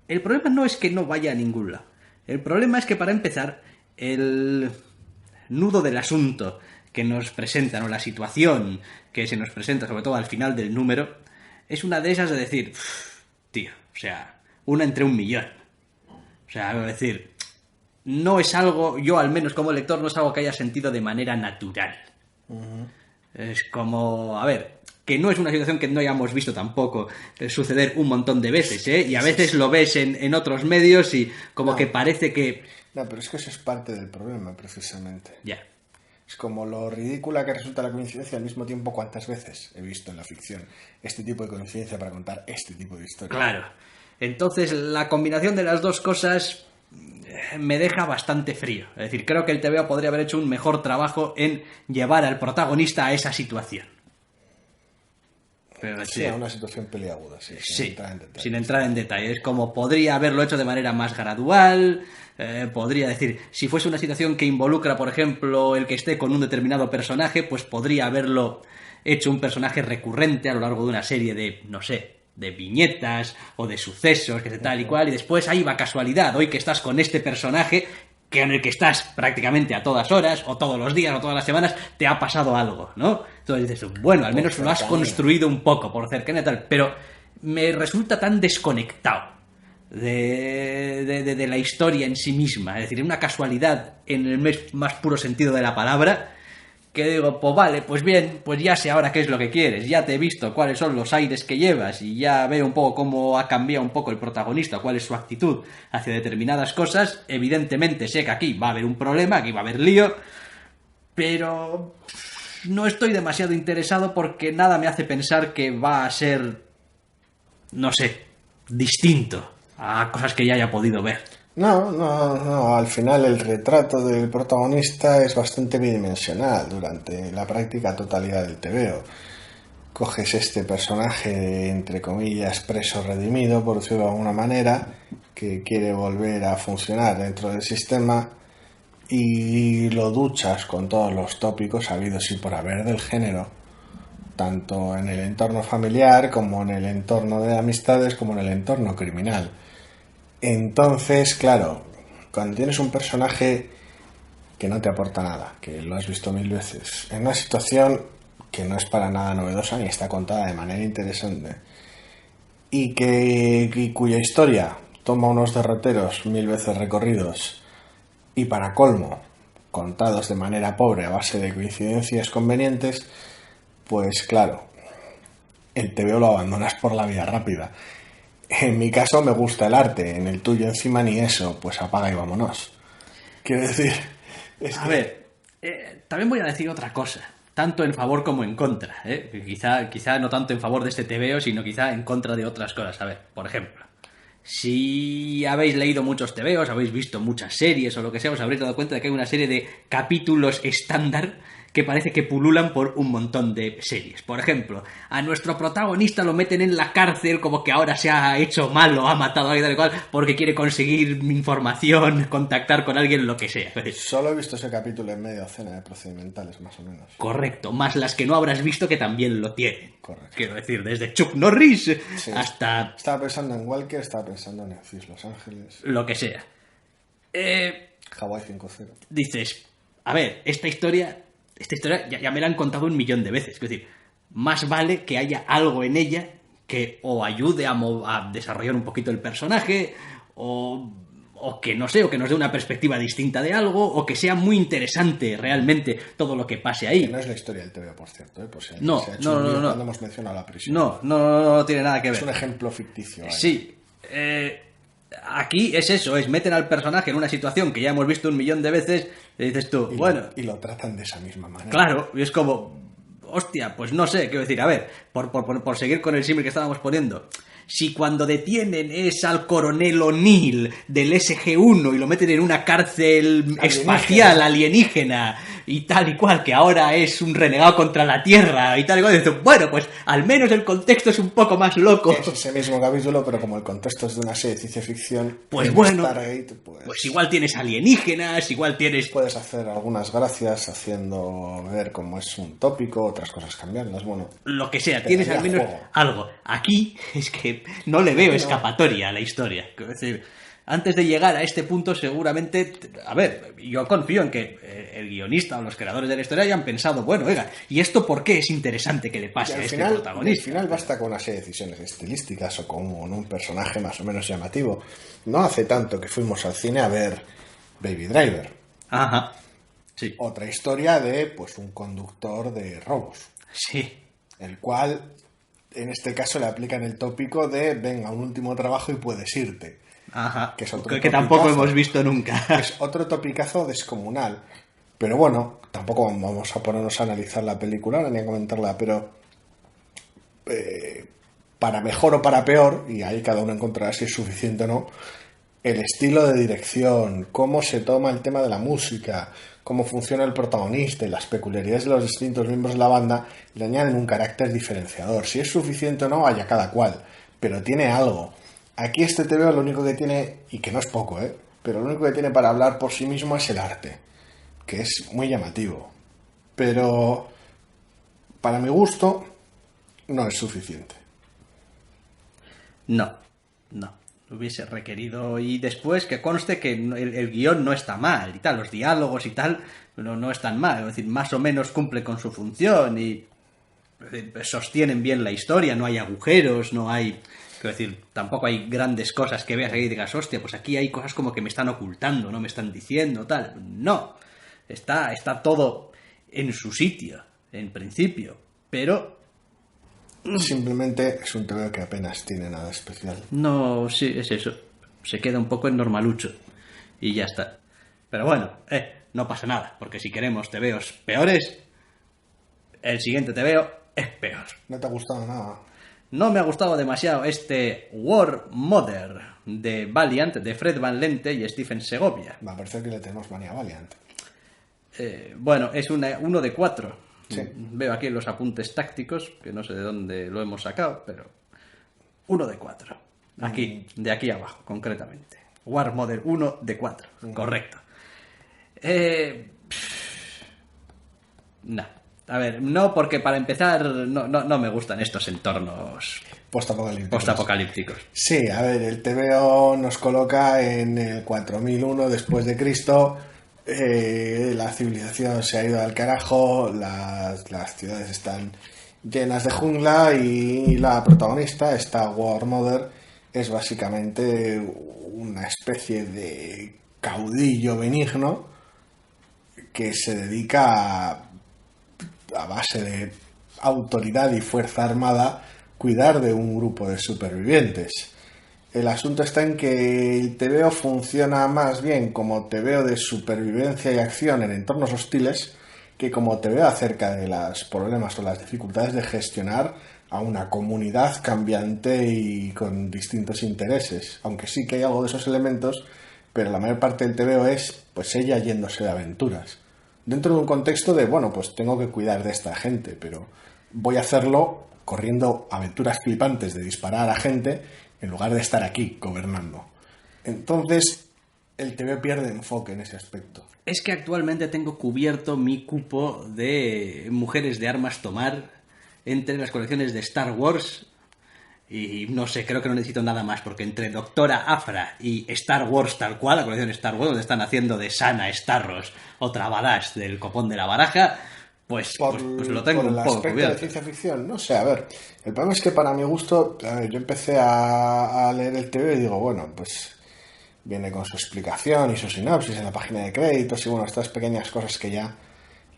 El problema no es que no vaya a ningún lado. El problema es que, para empezar, el nudo del asunto que nos presentan, o la situación que se nos presenta, sobre todo al final del número, es una de esas de decir, tío, o sea, una entre un millón. O sea, es decir, no es algo, yo al menos como lector, no es algo que haya sentido de manera natural. Uh-huh. Es como, a ver, que no es una situación que no hayamos visto tampoco suceder un montón de veces, ¿eh? Y a veces lo ves en otros medios y como que parece que... No, pero es que eso es parte del problema, precisamente. Ya. Es como lo ridícula que resulta la coincidencia, al mismo tiempo cuántas veces he visto en la ficción este tipo de coincidencia para contar este tipo de historia. Claro. Entonces, la combinación de las dos cosas me deja bastante frío. Es decir, creo que el TVO podría haber hecho un mejor trabajo en llevar al protagonista a esa situación. Pero, sí, a una situación peliaguda, sí, sin entrar en detalle. Es como podría haberlo hecho de manera más gradual. Podría decir, si fuese una situación que involucra, por ejemplo, el que esté con un determinado personaje, pues podría haberlo hecho un personaje recurrente a lo largo de una serie de, no sé, de viñetas o de sucesos, que tal y cual, y después ahí va casualidad, hoy que estás con este personaje que en el que estás prácticamente a todas horas, o todos los días, o todas las semanas, te ha pasado algo, ¿no? Entonces dices, bueno, al menos lo has construido un poco por cercanía y tal, pero me resulta tan desconectado de la historia en sí misma, es decir, una casualidad en el más puro sentido de la palabra, que digo, pues vale, pues bien, pues ya sé ahora qué es lo que quieres, ya te he visto cuáles son los aires que llevas y ya veo un poco cómo ha cambiado un poco el protagonista, cuál es su actitud hacia determinadas cosas. Evidentemente sé que aquí va a haber un problema, aquí va a haber lío, pero no estoy demasiado interesado porque nada me hace pensar que va a ser, no sé, distinto a cosas que ya haya podido ver. No, al final el retrato del protagonista es bastante bidimensional durante la práctica totalidad del TVO. Coges este personaje, entre comillas, preso redimido, por decirlo de alguna manera, que quiere volver a funcionar dentro del sistema, y lo duchas con todos los tópicos habidos y por haber del género, tanto en el entorno familiar como en el entorno de amistades como en el entorno criminal. Entonces, claro, cuando tienes un personaje que no te aporta nada, que lo has visto 1000 veces, en una situación que no es para nada novedosa ni está contada de manera interesante, y cuya historia toma unos derroteros 1000 veces recorridos y, para colmo, contados de manera pobre a base de coincidencias convenientes, pues claro, el TVO lo abandonas por la vía rápida. En mi caso me gusta el arte, en el tuyo encima ni eso, pues apaga y vámonos. Quiero decir... A ver, también voy a decir otra cosa, tanto en favor como en contra, ¿eh? Quizá no tanto en favor de este TVO, sino quizá en contra de otras cosas. A ver, por ejemplo, si habéis leído muchos TVOs, habéis visto muchas series o lo que sea, os habréis dado cuenta de que hay una serie de capítulos estándar que parece que pululan por un montón de series. Por ejemplo, a nuestro protagonista lo meten en la cárcel como que ahora se ha hecho malo, ha matado a alguien tal y cual, porque quiere conseguir información, contactar con alguien, lo que sea. Solo he visto ese capítulo en media docena de procedimentales, más o menos. Correcto, más las que no habrás visto que también lo tienen. Correcto. Quiero decir, desde Chuck Norris hasta... Estaba pensando en Walker, estaba pensando en Netflix, Los Ángeles... Lo que sea. Hawaii 5.0. Dices, a ver, esta historia ya me la han contado 1.000.000 de veces. Es decir, más vale que haya algo en ella que o ayude a desarrollar un poquito el personaje, o que no sé, o que nos dé una perspectiva distinta de algo, o que sea muy interesante realmente todo lo que pase ahí. Que no es la historia del TVO, por cierto, por si no, se ha hecho no. Cuando hemos mencionado la prisión. No tiene nada que ver. Es un ejemplo ficticio. ¿Vale? Sí. Aquí es eso, meten al personaje en una situación que ya hemos visto 1.000.000 de veces, y dices tú, y lo tratan de esa misma manera. Claro, y es como, hostia, pues no sé, quiero decir, a ver, por seguir con el símil que estábamos poniendo, si cuando detienen es al coronel O'Neill del SG-1 y lo meten en una cárcel espacial alienígena y tal y cual, que ahora es un renegado contra la Tierra y tal y cual. Y dices, bueno, pues al menos el contexto es un poco más loco. Es ese mismo capítulo, pero como el contexto es de una serie de ciencia ficción, Pues en bueno, Stargate, pues igual tienes alienígenas, igual tienes... puedes hacer algunas gracias haciendo ver cómo es un tópico, otras cosas cambiarlas, bueno. Lo que sea, Te tienes daría al menos juego. algo. Aquí es que no le veo no. escapatoria a la historia. Es decir, antes de llegar a este punto, seguramente... A ver, yo confío en que el guionista o los creadores de la historia hayan pensado, bueno, oiga, ¿y esto por qué es interesante que le Y pase a al este final, protagonista? al final basta con una serie de decisiones estilísticas o con un personaje más o menos llamativo. No hace tanto que fuimos al cine a ver Baby Driver. Ajá, sí, Otra historia de pues un conductor de robos, sí, el cual en este caso le aplican el tópico de venga, un último trabajo y puedes irte. ajá, Que es otro que tampoco topicazo. hemos visto nunca. Es otro topicazo descomunal. Pero bueno, tampoco vamos a ponernos a analizar la película ahora ni a comentarla, pero para mejor o para peor, y ahí cada uno encontrará si es suficiente o no, el estilo de dirección, cómo se toma el tema de la música, cómo funciona el protagonista y las peculiaridades de los distintos miembros de la banda le añaden un carácter diferenciador. Si es suficiente o no, haya cada cual, pero tiene algo. Aquí este TVO lo único que tiene, y que no es poco, pero lo único que tiene para hablar por sí mismo es el arte, que es muy llamativo. Pero para mi gusto no es suficiente. No, no. Hubiese requerido. Y después que conste que el guión no está mal y tal, los diálogos y tal no están mal. Es decir, más o menos cumple con su función y sostienen bien la historia, no hay agujeros, no hay... Quiero decir, tampoco hay grandes cosas que veas ahí y digas, hostia, pues aquí hay cosas como que me están ocultando, no me están diciendo, tal. No, está todo en su sitio, en principio, pero... Simplemente es un TVO que apenas tiene nada especial. No, sí, es eso. Se queda un poco en normalucho. Y ya está. Pero bueno, no pasa nada, porque si queremos tebeos peores, el siguiente tebeo es peor. ¿No te ha gustado nada? No me ha gustado demasiado este War Mother de Valiant, de Fred Van Lente y Stephen Segovia. Me parece que le tenemos manía a Valiant. Bueno, es uno de 4. Sí. Veo aquí los apuntes tácticos, que no sé de dónde lo hemos sacado, pero 1 de 4. Aquí, de aquí abajo, concretamente. War Mother 1 de 4. Correcto. No. A ver, no, porque para empezar no me gustan estos entornos postapocalípticos. Sí, a ver, el TVO nos coloca en el 4001 después de Cristo. La civilización se ha ido al carajo, las ciudades están llenas de jungla y la protagonista, esta War Mother, es básicamente una especie de caudillo benigno que se dedica a base de autoridad y fuerza armada cuidar de un grupo de supervivientes. El asunto está en que el TVO funciona más bien como TVO de supervivencia y acción en entornos hostiles que como TVO acerca de los problemas o las dificultades de gestionar a una comunidad cambiante y con distintos intereses. Aunque sí que hay algo de esos elementos, pero la mayor parte del TVO es pues ella yéndose de aventuras. Dentro de un contexto de, bueno, pues tengo que cuidar de esta gente, pero voy a hacerlo corriendo aventuras flipantes de disparar a gente en lugar de estar aquí gobernando. Entonces, el TVO pierde enfoque en ese aspecto. Es que actualmente tengo cubierto mi cupo de mujeres de armas tomar entre las colecciones de Star Wars y no sé, creo que no necesito nada más, porque entre Doctora Afra y Star Wars tal cual, la colección Star Wars, donde están haciendo de Sana Starros otra badass del copón de la baraja, pues lo tengo un poco por el aspecto cubierto. de ciencia ficción, no sé, a ver, el problema es que para mi gusto, a ver, yo empecé a leer el TV y digo, bueno, pues viene con su explicación y su sinopsis en la página de créditos y bueno, estas pequeñas cosas que ya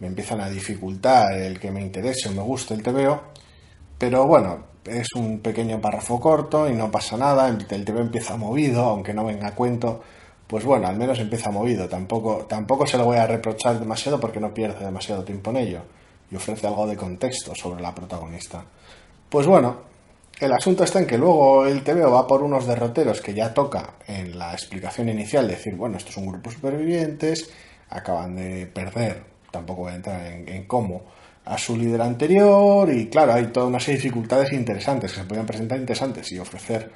me empiezan a dificultar el que me interese o me guste el TVO, pero bueno, es un pequeño párrafo corto y no pasa nada, el TVO empieza movido, aunque no venga a cuento. Pues bueno, al menos empieza movido, tampoco se lo voy a reprochar demasiado porque no pierde demasiado tiempo en ello y ofrece algo de contexto sobre la protagonista. Pues bueno, el asunto está en que luego el TVO va por unos derroteros que ya toca en la explicación inicial, decir, bueno, esto es un grupo de supervivientes, acaban de perder tampoco voy a entrar en cómo, a su líder anterior, y claro, hay toda una serie de dificultades interesantes que se podían presentar interesantes y ofrecer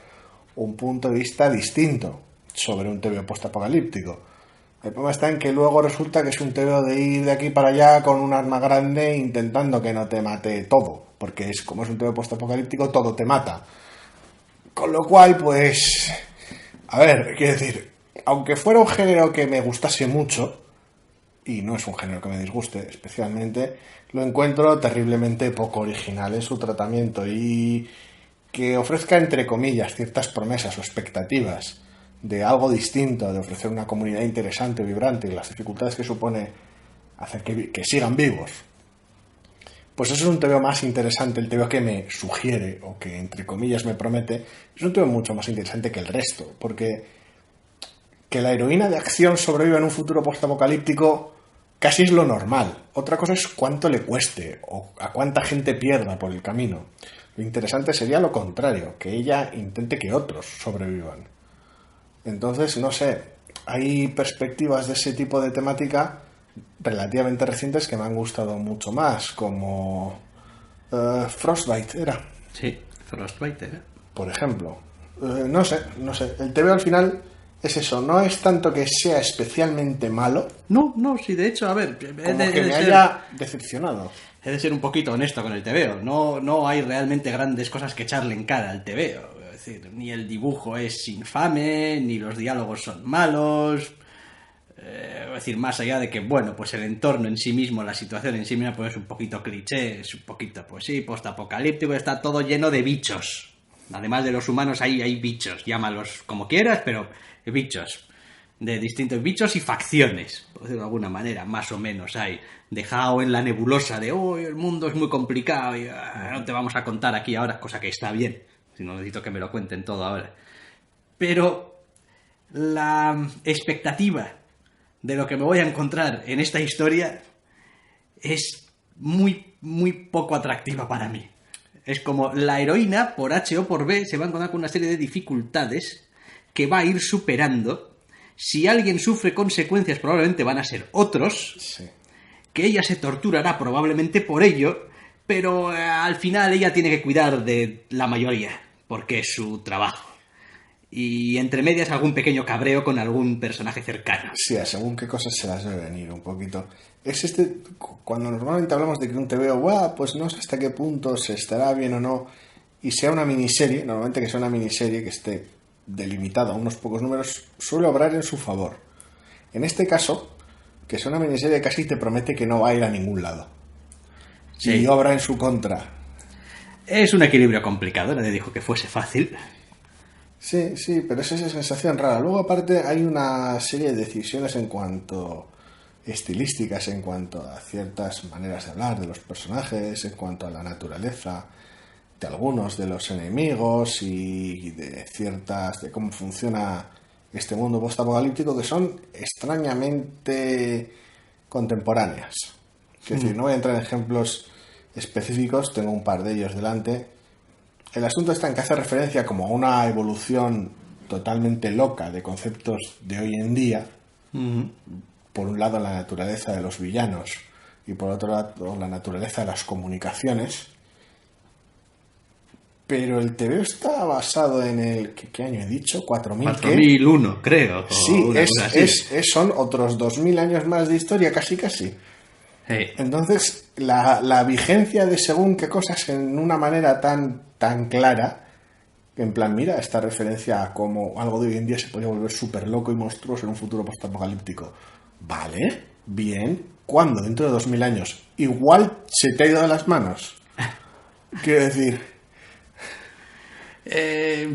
un punto de vista distinto sobre un TVO postapocalíptico. El problema está en que luego resulta que es un TVO de ir de aquí para allá con un arma grande intentando que no te mate todo, porque como es un TVO postapocalíptico, todo te mata. Con lo cual, pues, a ver, quiero decir, aunque fuera un género que me gustase mucho, y no es un género que me disguste especialmente, lo encuentro terriblemente poco original en su tratamiento, y que ofrezca, entre comillas, ciertas promesas o expectativas de algo distinto, de ofrecer una comunidad interesante, vibrante, y las dificultades que supone hacer que sigan vivos, pues eso es un TVO más interesante. El TVO que me sugiere, o que entre comillas me promete, es un TVO mucho más interesante que el resto, porque que la heroína de acción sobreviva en un futuro postapocalíptico casi es lo normal. Otra cosa es cuánto le cueste o a cuánta gente pierda por el camino. Lo interesante sería lo contrario, que ella intente que otros sobrevivan. Entonces, no sé, hay perspectivas de ese tipo de temática relativamente recientes que me han gustado mucho más, como Frostbite era. Sí, Frostbite era. Por ejemplo. No sé. El TVO al final es eso, no es tanto que sea especialmente malo. No, sí, de hecho, a ver... Como que me haya decepcionado. He de ser un poquito honesto con el TVO. No hay realmente grandes cosas que echarle en cara al TVO. Es decir, ni el dibujo es infame, ni los diálogos son malos... es decir, más allá de que, bueno, pues el entorno en sí mismo, la situación en sí misma, pues es un poquito cliché, es un poquito, pues sí, postapocalíptico, está todo lleno de bichos. Además de los humanos hay bichos, llámalos como quieras, pero bichos. De distintos bichos y facciones, por decirlo de alguna manera, más o menos hay. Dejado en la nebulosa de, el mundo es muy complicado y no te vamos a contar aquí ahora, cosa que está bien, si no necesito que me lo cuenten todo ahora. Pero la expectativa de lo que me voy a encontrar en esta historia es muy, muy poco atractiva para mí. Es como la heroína, por H o por B, se va a encontrar con una serie de dificultades que va a ir superando. Si alguien sufre consecuencias, probablemente van a ser otros. Sí. Que ella se torturará probablemente por ello, pero al final ella tiene que cuidar de la mayoría, porque es su trabajo. Y entre medias algún pequeño cabreo con algún personaje cercano. Sí, según qué cosas se las debe venir un poquito. Es cuando normalmente hablamos de que un TVO, pues no sé hasta qué punto se estará bien o no, y sea una miniserie, normalmente que sea una miniserie que esté delimitada a unos pocos números, suele obrar en su favor. En este caso, que sea una miniserie casi te promete que no va a ir a ningún lado. Sí. Y obra en su contra. Es un equilibrio complicado, nadie dijo que fuese fácil. Sí, pero es esa sensación rara. Luego, aparte, hay una serie de decisiones en cuanto estilísticas, en cuanto a ciertas maneras de hablar de los personajes, en cuanto a la naturaleza de algunos de los enemigos y de cómo funciona este mundo postapocalíptico, que son extrañamente contemporáneas. Es decir, no voy a entrar en ejemplos específicos, tengo un par de ellos delante. El asunto está en que hace referencia como a una evolución totalmente loca de conceptos de hoy en día. Por un lado la naturaleza de los villanos y por otro lado la naturaleza de las comunicaciones. Pero el TVO está basado en el... ¿Qué año he dicho? ¿4000 qué? 4001, creo. Sí, son otros 2000 años más de historia, casi. Hey. Entonces, la vigencia de según qué cosas en una manera tan clara, en plan, mira, esta referencia a cómo algo de hoy en día se podría volver súper loco y monstruoso en un futuro postapocalíptico. Vale, bien. ¿Cuándo? Dentro de 2000 años. Igual se te ha ido de las manos. Quiero decir...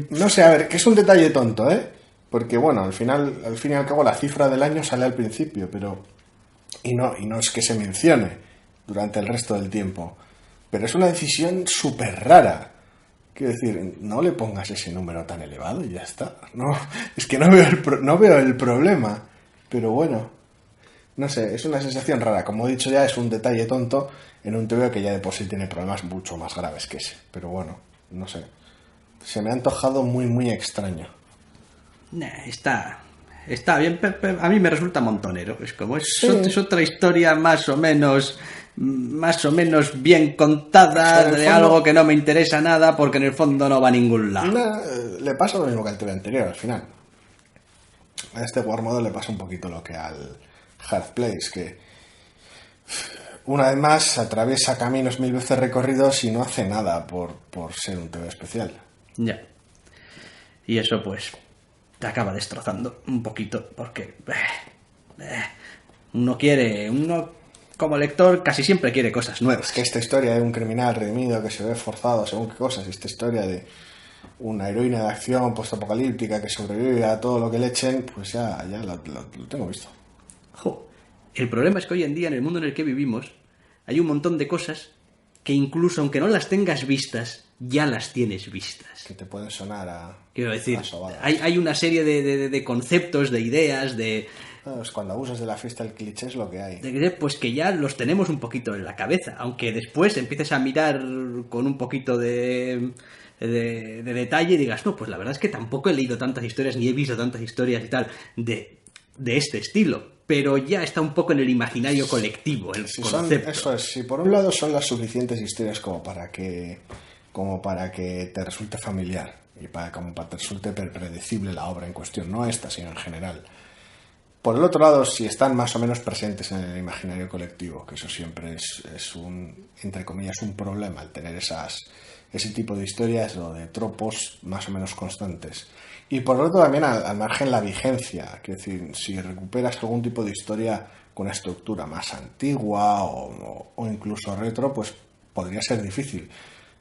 No sé, a ver, que es un detalle tonto, ¿eh? Porque, bueno, al fin y al cabo la cifra del año sale al principio, pero... Y no es que se mencione durante el resto del tiempo. Pero es una decisión súper rara. Quiero decir, no le pongas ese número tan elevado y ya está. No, es que no veo el problema. Pero bueno, no sé, es una sensación rara. Como he dicho ya, es un detalle tonto en un TVO que ya de por sí tiene problemas mucho más graves que ese. Pero bueno, no sé. Se me ha antojado muy, muy extraño. Está está bien, a mí me resulta montonero. Es como, es otra historia más o menos bien contada, de fondo, algo que no me interesa nada porque en el fondo no va a ningún lado. Le pasa lo mismo que al TV anterior, al final. A este War Mode le pasa un poquito lo que al Hard Place, que una vez más atraviesa caminos 1000 veces recorridos y no hace nada por ser un TV especial. Ya. Y eso pues te acaba destrozando un poquito porque uno como lector casi siempre quiere cosas nuevas. Es que esta historia de un criminal redimido que se ve forzado según qué cosas, esta historia de una heroína de acción postapocalíptica que sobrevive a todo lo que le echen, pues ya lo tengo visto. El problema es que hoy en día, en el mundo en el que vivimos, hay un montón de cosas que incluso aunque no las tengas vistas, ya las tienes vistas. Que te pueden sonar a... Quiero decir, hay una serie de conceptos, de ideas, de... Pues cuando abusas de la fiesta del cliché es lo que hay. Pues que ya los tenemos un poquito en la cabeza, aunque después empieces a mirar con un poquito de detalle y digas, no, pues la verdad es que tampoco he leído tantas historias ni he visto tantas historias y tal de este estilo, pero ya está un poco en el imaginario colectivo el concepto. Eso es, si por un lado son las suficientes historias como para que te resulte familiar y como para que te resulte predecible la obra en cuestión, no esta, sino en general. Por el otro lado, si están más o menos presentes en el imaginario colectivo, que eso siempre es un, entre comillas, un problema, el tener ese tipo de historias o de tropos más o menos constantes. Y por el otro también al margen la vigencia, es decir, si recuperas algún tipo de historia con una estructura más antigua o incluso retro, pues podría ser difícil.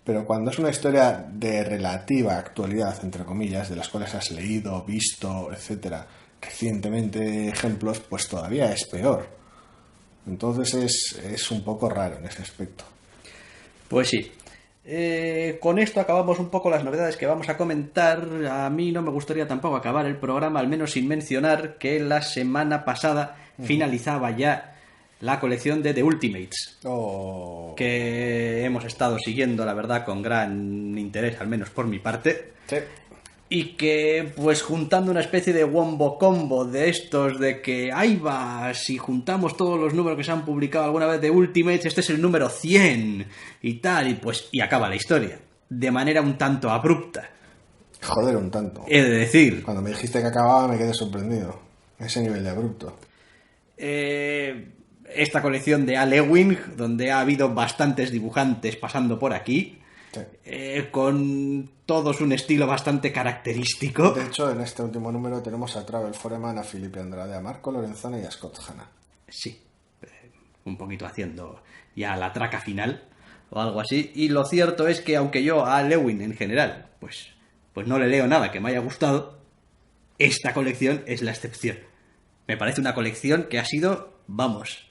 Pero cuando es una historia de relativa actualidad, entre comillas, de las cuales has leído, visto, etcétera, recientemente ejemplos, pues todavía es peor. Entonces es un poco raro en ese aspecto. Pues sí. Con esto acabamos un poco las novedades que vamos a comentar. A mí no me gustaría tampoco acabar el programa, al menos sin mencionar que la semana pasada finalizaba ya la colección de The Ultimates, que hemos estado siguiendo, la verdad, con gran interés, al menos por mi parte. Sí. Y que, pues, juntando una especie de wombo combo de estos, de que ahí va, si juntamos todos los números que se han publicado alguna vez de Ultimates, este es el número 100 y tal, y acaba la historia de manera un tanto abrupta. Joder, un tanto. He de decir. Cuando me dijiste que acababa me quedé sorprendido. Ese nivel de abrupto. Esta colección de Al Ewing, donde ha habido bastantes dibujantes pasando por aquí. Sí. Con todos un estilo bastante característico. De hecho, en este último número tenemos a Travel Foreman, a Felipe Andrade, a Marco Lorenzana y a Scott Hanna. Sí, un poquito haciendo ya la traca final o algo así. Y lo cierto es que aunque yo a Lewin en general pues no le leo nada que me haya gustado, esta colección es la excepción. Me parece una colección que ha sido, vamos,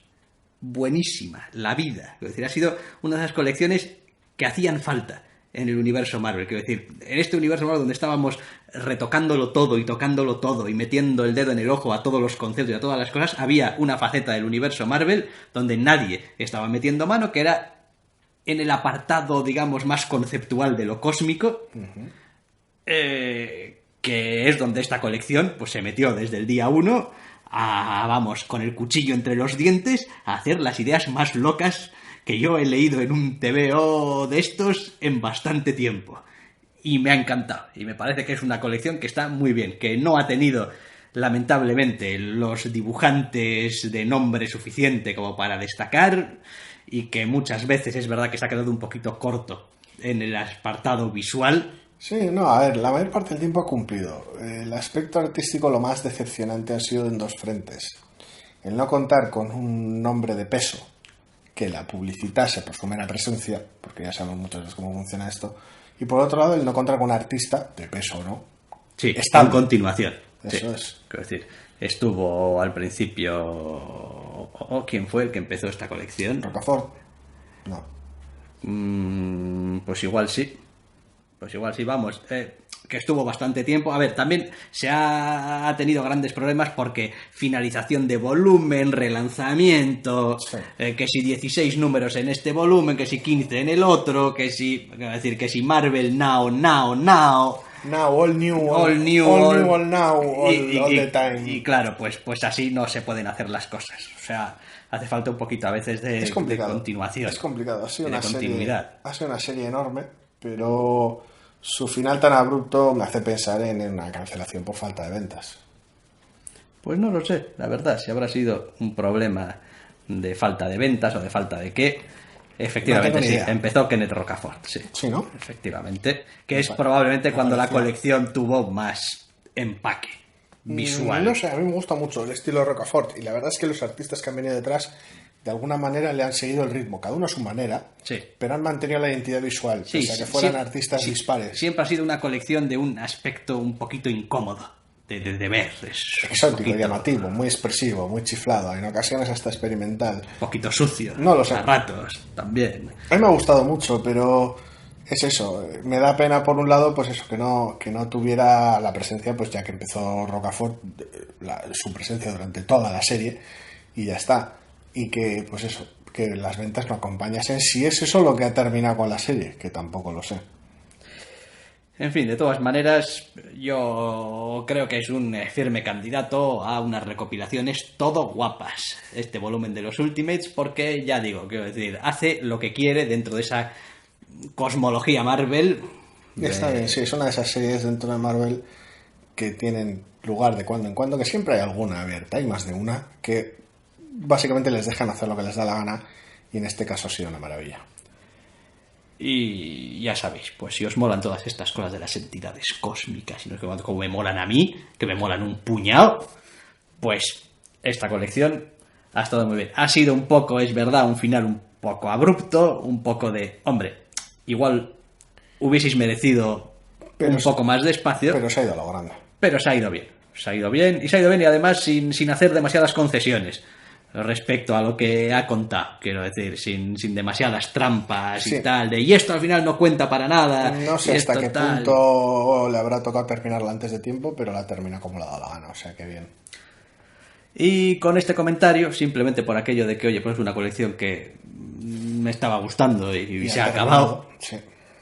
buenísima, la vida. Es decir, ha sido una de esas colecciones que hacían falta en el universo Marvel. Quiero decir, en este universo Marvel donde estábamos retocándolo todo y tocándolo todo y metiendo el dedo en el ojo a todos los conceptos y a todas las cosas, había una faceta del universo Marvel donde nadie estaba metiendo mano, que era en el apartado, digamos, más conceptual de lo cósmico, que es donde esta colección pues se metió desde el día 1 a, vamos, con el cuchillo entre los dientes, a hacer las ideas más locas que yo he leído en un TVO de estos en bastante tiempo. Y me ha encantado. Y me parece que es una colección que está muy bien, que no ha tenido, lamentablemente, los dibujantes de nombre suficiente como para destacar, y que muchas veces es verdad que se ha quedado un poquito corto en el apartado visual. Sí, no, a ver, la mayor parte del tiempo ha cumplido. El aspecto artístico lo más decepcionante ha sido en dos frentes. El no contar con un nombre de peso que la publicitase por su mera presencia, porque ya sabemos muchas veces cómo funciona esto, y por otro lado el no contar con un artista, de peso o no, sí, está en continuación. Eso sí. Es. Quiero decir, estuvo al principio... ¿Quién fue el que empezó esta colección? ¿Rocafort? No. Pues igual sí. Pues igual sí, vamos. Que estuvo bastante tiempo. A ver, también se ha tenido grandes problemas porque finalización de volumen, relanzamiento, sí. Que si 16 números en este volumen, que si 15 en el otro, que si Marvel now. Now, all new, all new, all now, all the time. Y claro, pues así no se pueden hacer las cosas. O sea, hace falta un poquito a veces de continuación. Es complicado, ha sido de una continuidad. serie, ha sido una serie enorme, pero su final tan abrupto me hace pensar en una cancelación por falta de ventas. Pues no lo sé, la verdad, si habrá sido un problema de falta de ventas o de falta de qué. Efectivamente, sí, empezó Kenneth Rocafort, sí. Sí, ¿no? Efectivamente, que es probablemente cuando la colección tuvo más empaque visual. No sé, a mí me gusta mucho el estilo de Rocafort, y la verdad es que los artistas que han venido detrás de alguna manera le han seguido el ritmo, cada uno a su manera, sí, pero han mantenido la identidad visual, sí, pese a que fueran artistas dispares. Siempre ha sido una colección de un aspecto un poquito incómodo de ver. Exótico, llamativo, muy expresivo, muy chiflado, en ocasiones hasta experimental. Un poquito sucio, no lo sé. A ratos también. A mí me ha gustado mucho, pero es eso, me da pena por un lado, pues eso, que no tuviera la presencia, pues ya que empezó Rocafort, su presencia durante toda la serie, y ya está. Y que, pues eso, que las ventas no acompañasen, si es eso lo que ha terminado con la serie, que tampoco lo sé. En fin, de todas maneras, yo creo que es un firme candidato a unas recopilaciones todo guapas, este volumen de los Ultimates, porque, ya digo, quiero decir, hace lo que quiere dentro de esa cosmología Marvel. Está bien, sí, es una de esas series dentro de Marvel que tienen lugar de cuando en cuando, que siempre hay alguna abierta, hay más de una, que básicamente les dejan hacer lo que les da la gana, y en este caso ha sido una maravilla. Y ya sabéis, pues si os molan todas estas cosas de las entidades cósmicas, y no es como me molan a mí, que me molan un puñado, pues esta colección ha estado muy bien. Ha sido un poco, es verdad, un final un poco abrupto, un poco de, hombre, igual hubieseis merecido un poco más de espacio. Pero se ha ido a lo grande. Pero se ha ido bien. Se ha ido bien y además sin hacer demasiadas concesiones respecto a lo que ha contado, quiero decir, sin demasiadas trampas, sí, y tal, y esto al final no cuenta para nada. No sé hasta qué punto le habrá tocado terminarla antes de tiempo, pero la termina como le ha dado la gana, o sea que bien. Y con este comentario, simplemente por aquello de que, oye, pues es una colección que me estaba gustando y se ha acabado, sí,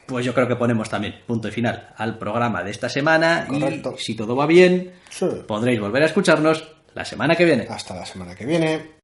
pues yo creo que ponemos también punto y final al programa de esta semana. Correcto. Y si todo va bien, sí, podréis volver a escucharnos la semana que viene. Hasta la semana que viene.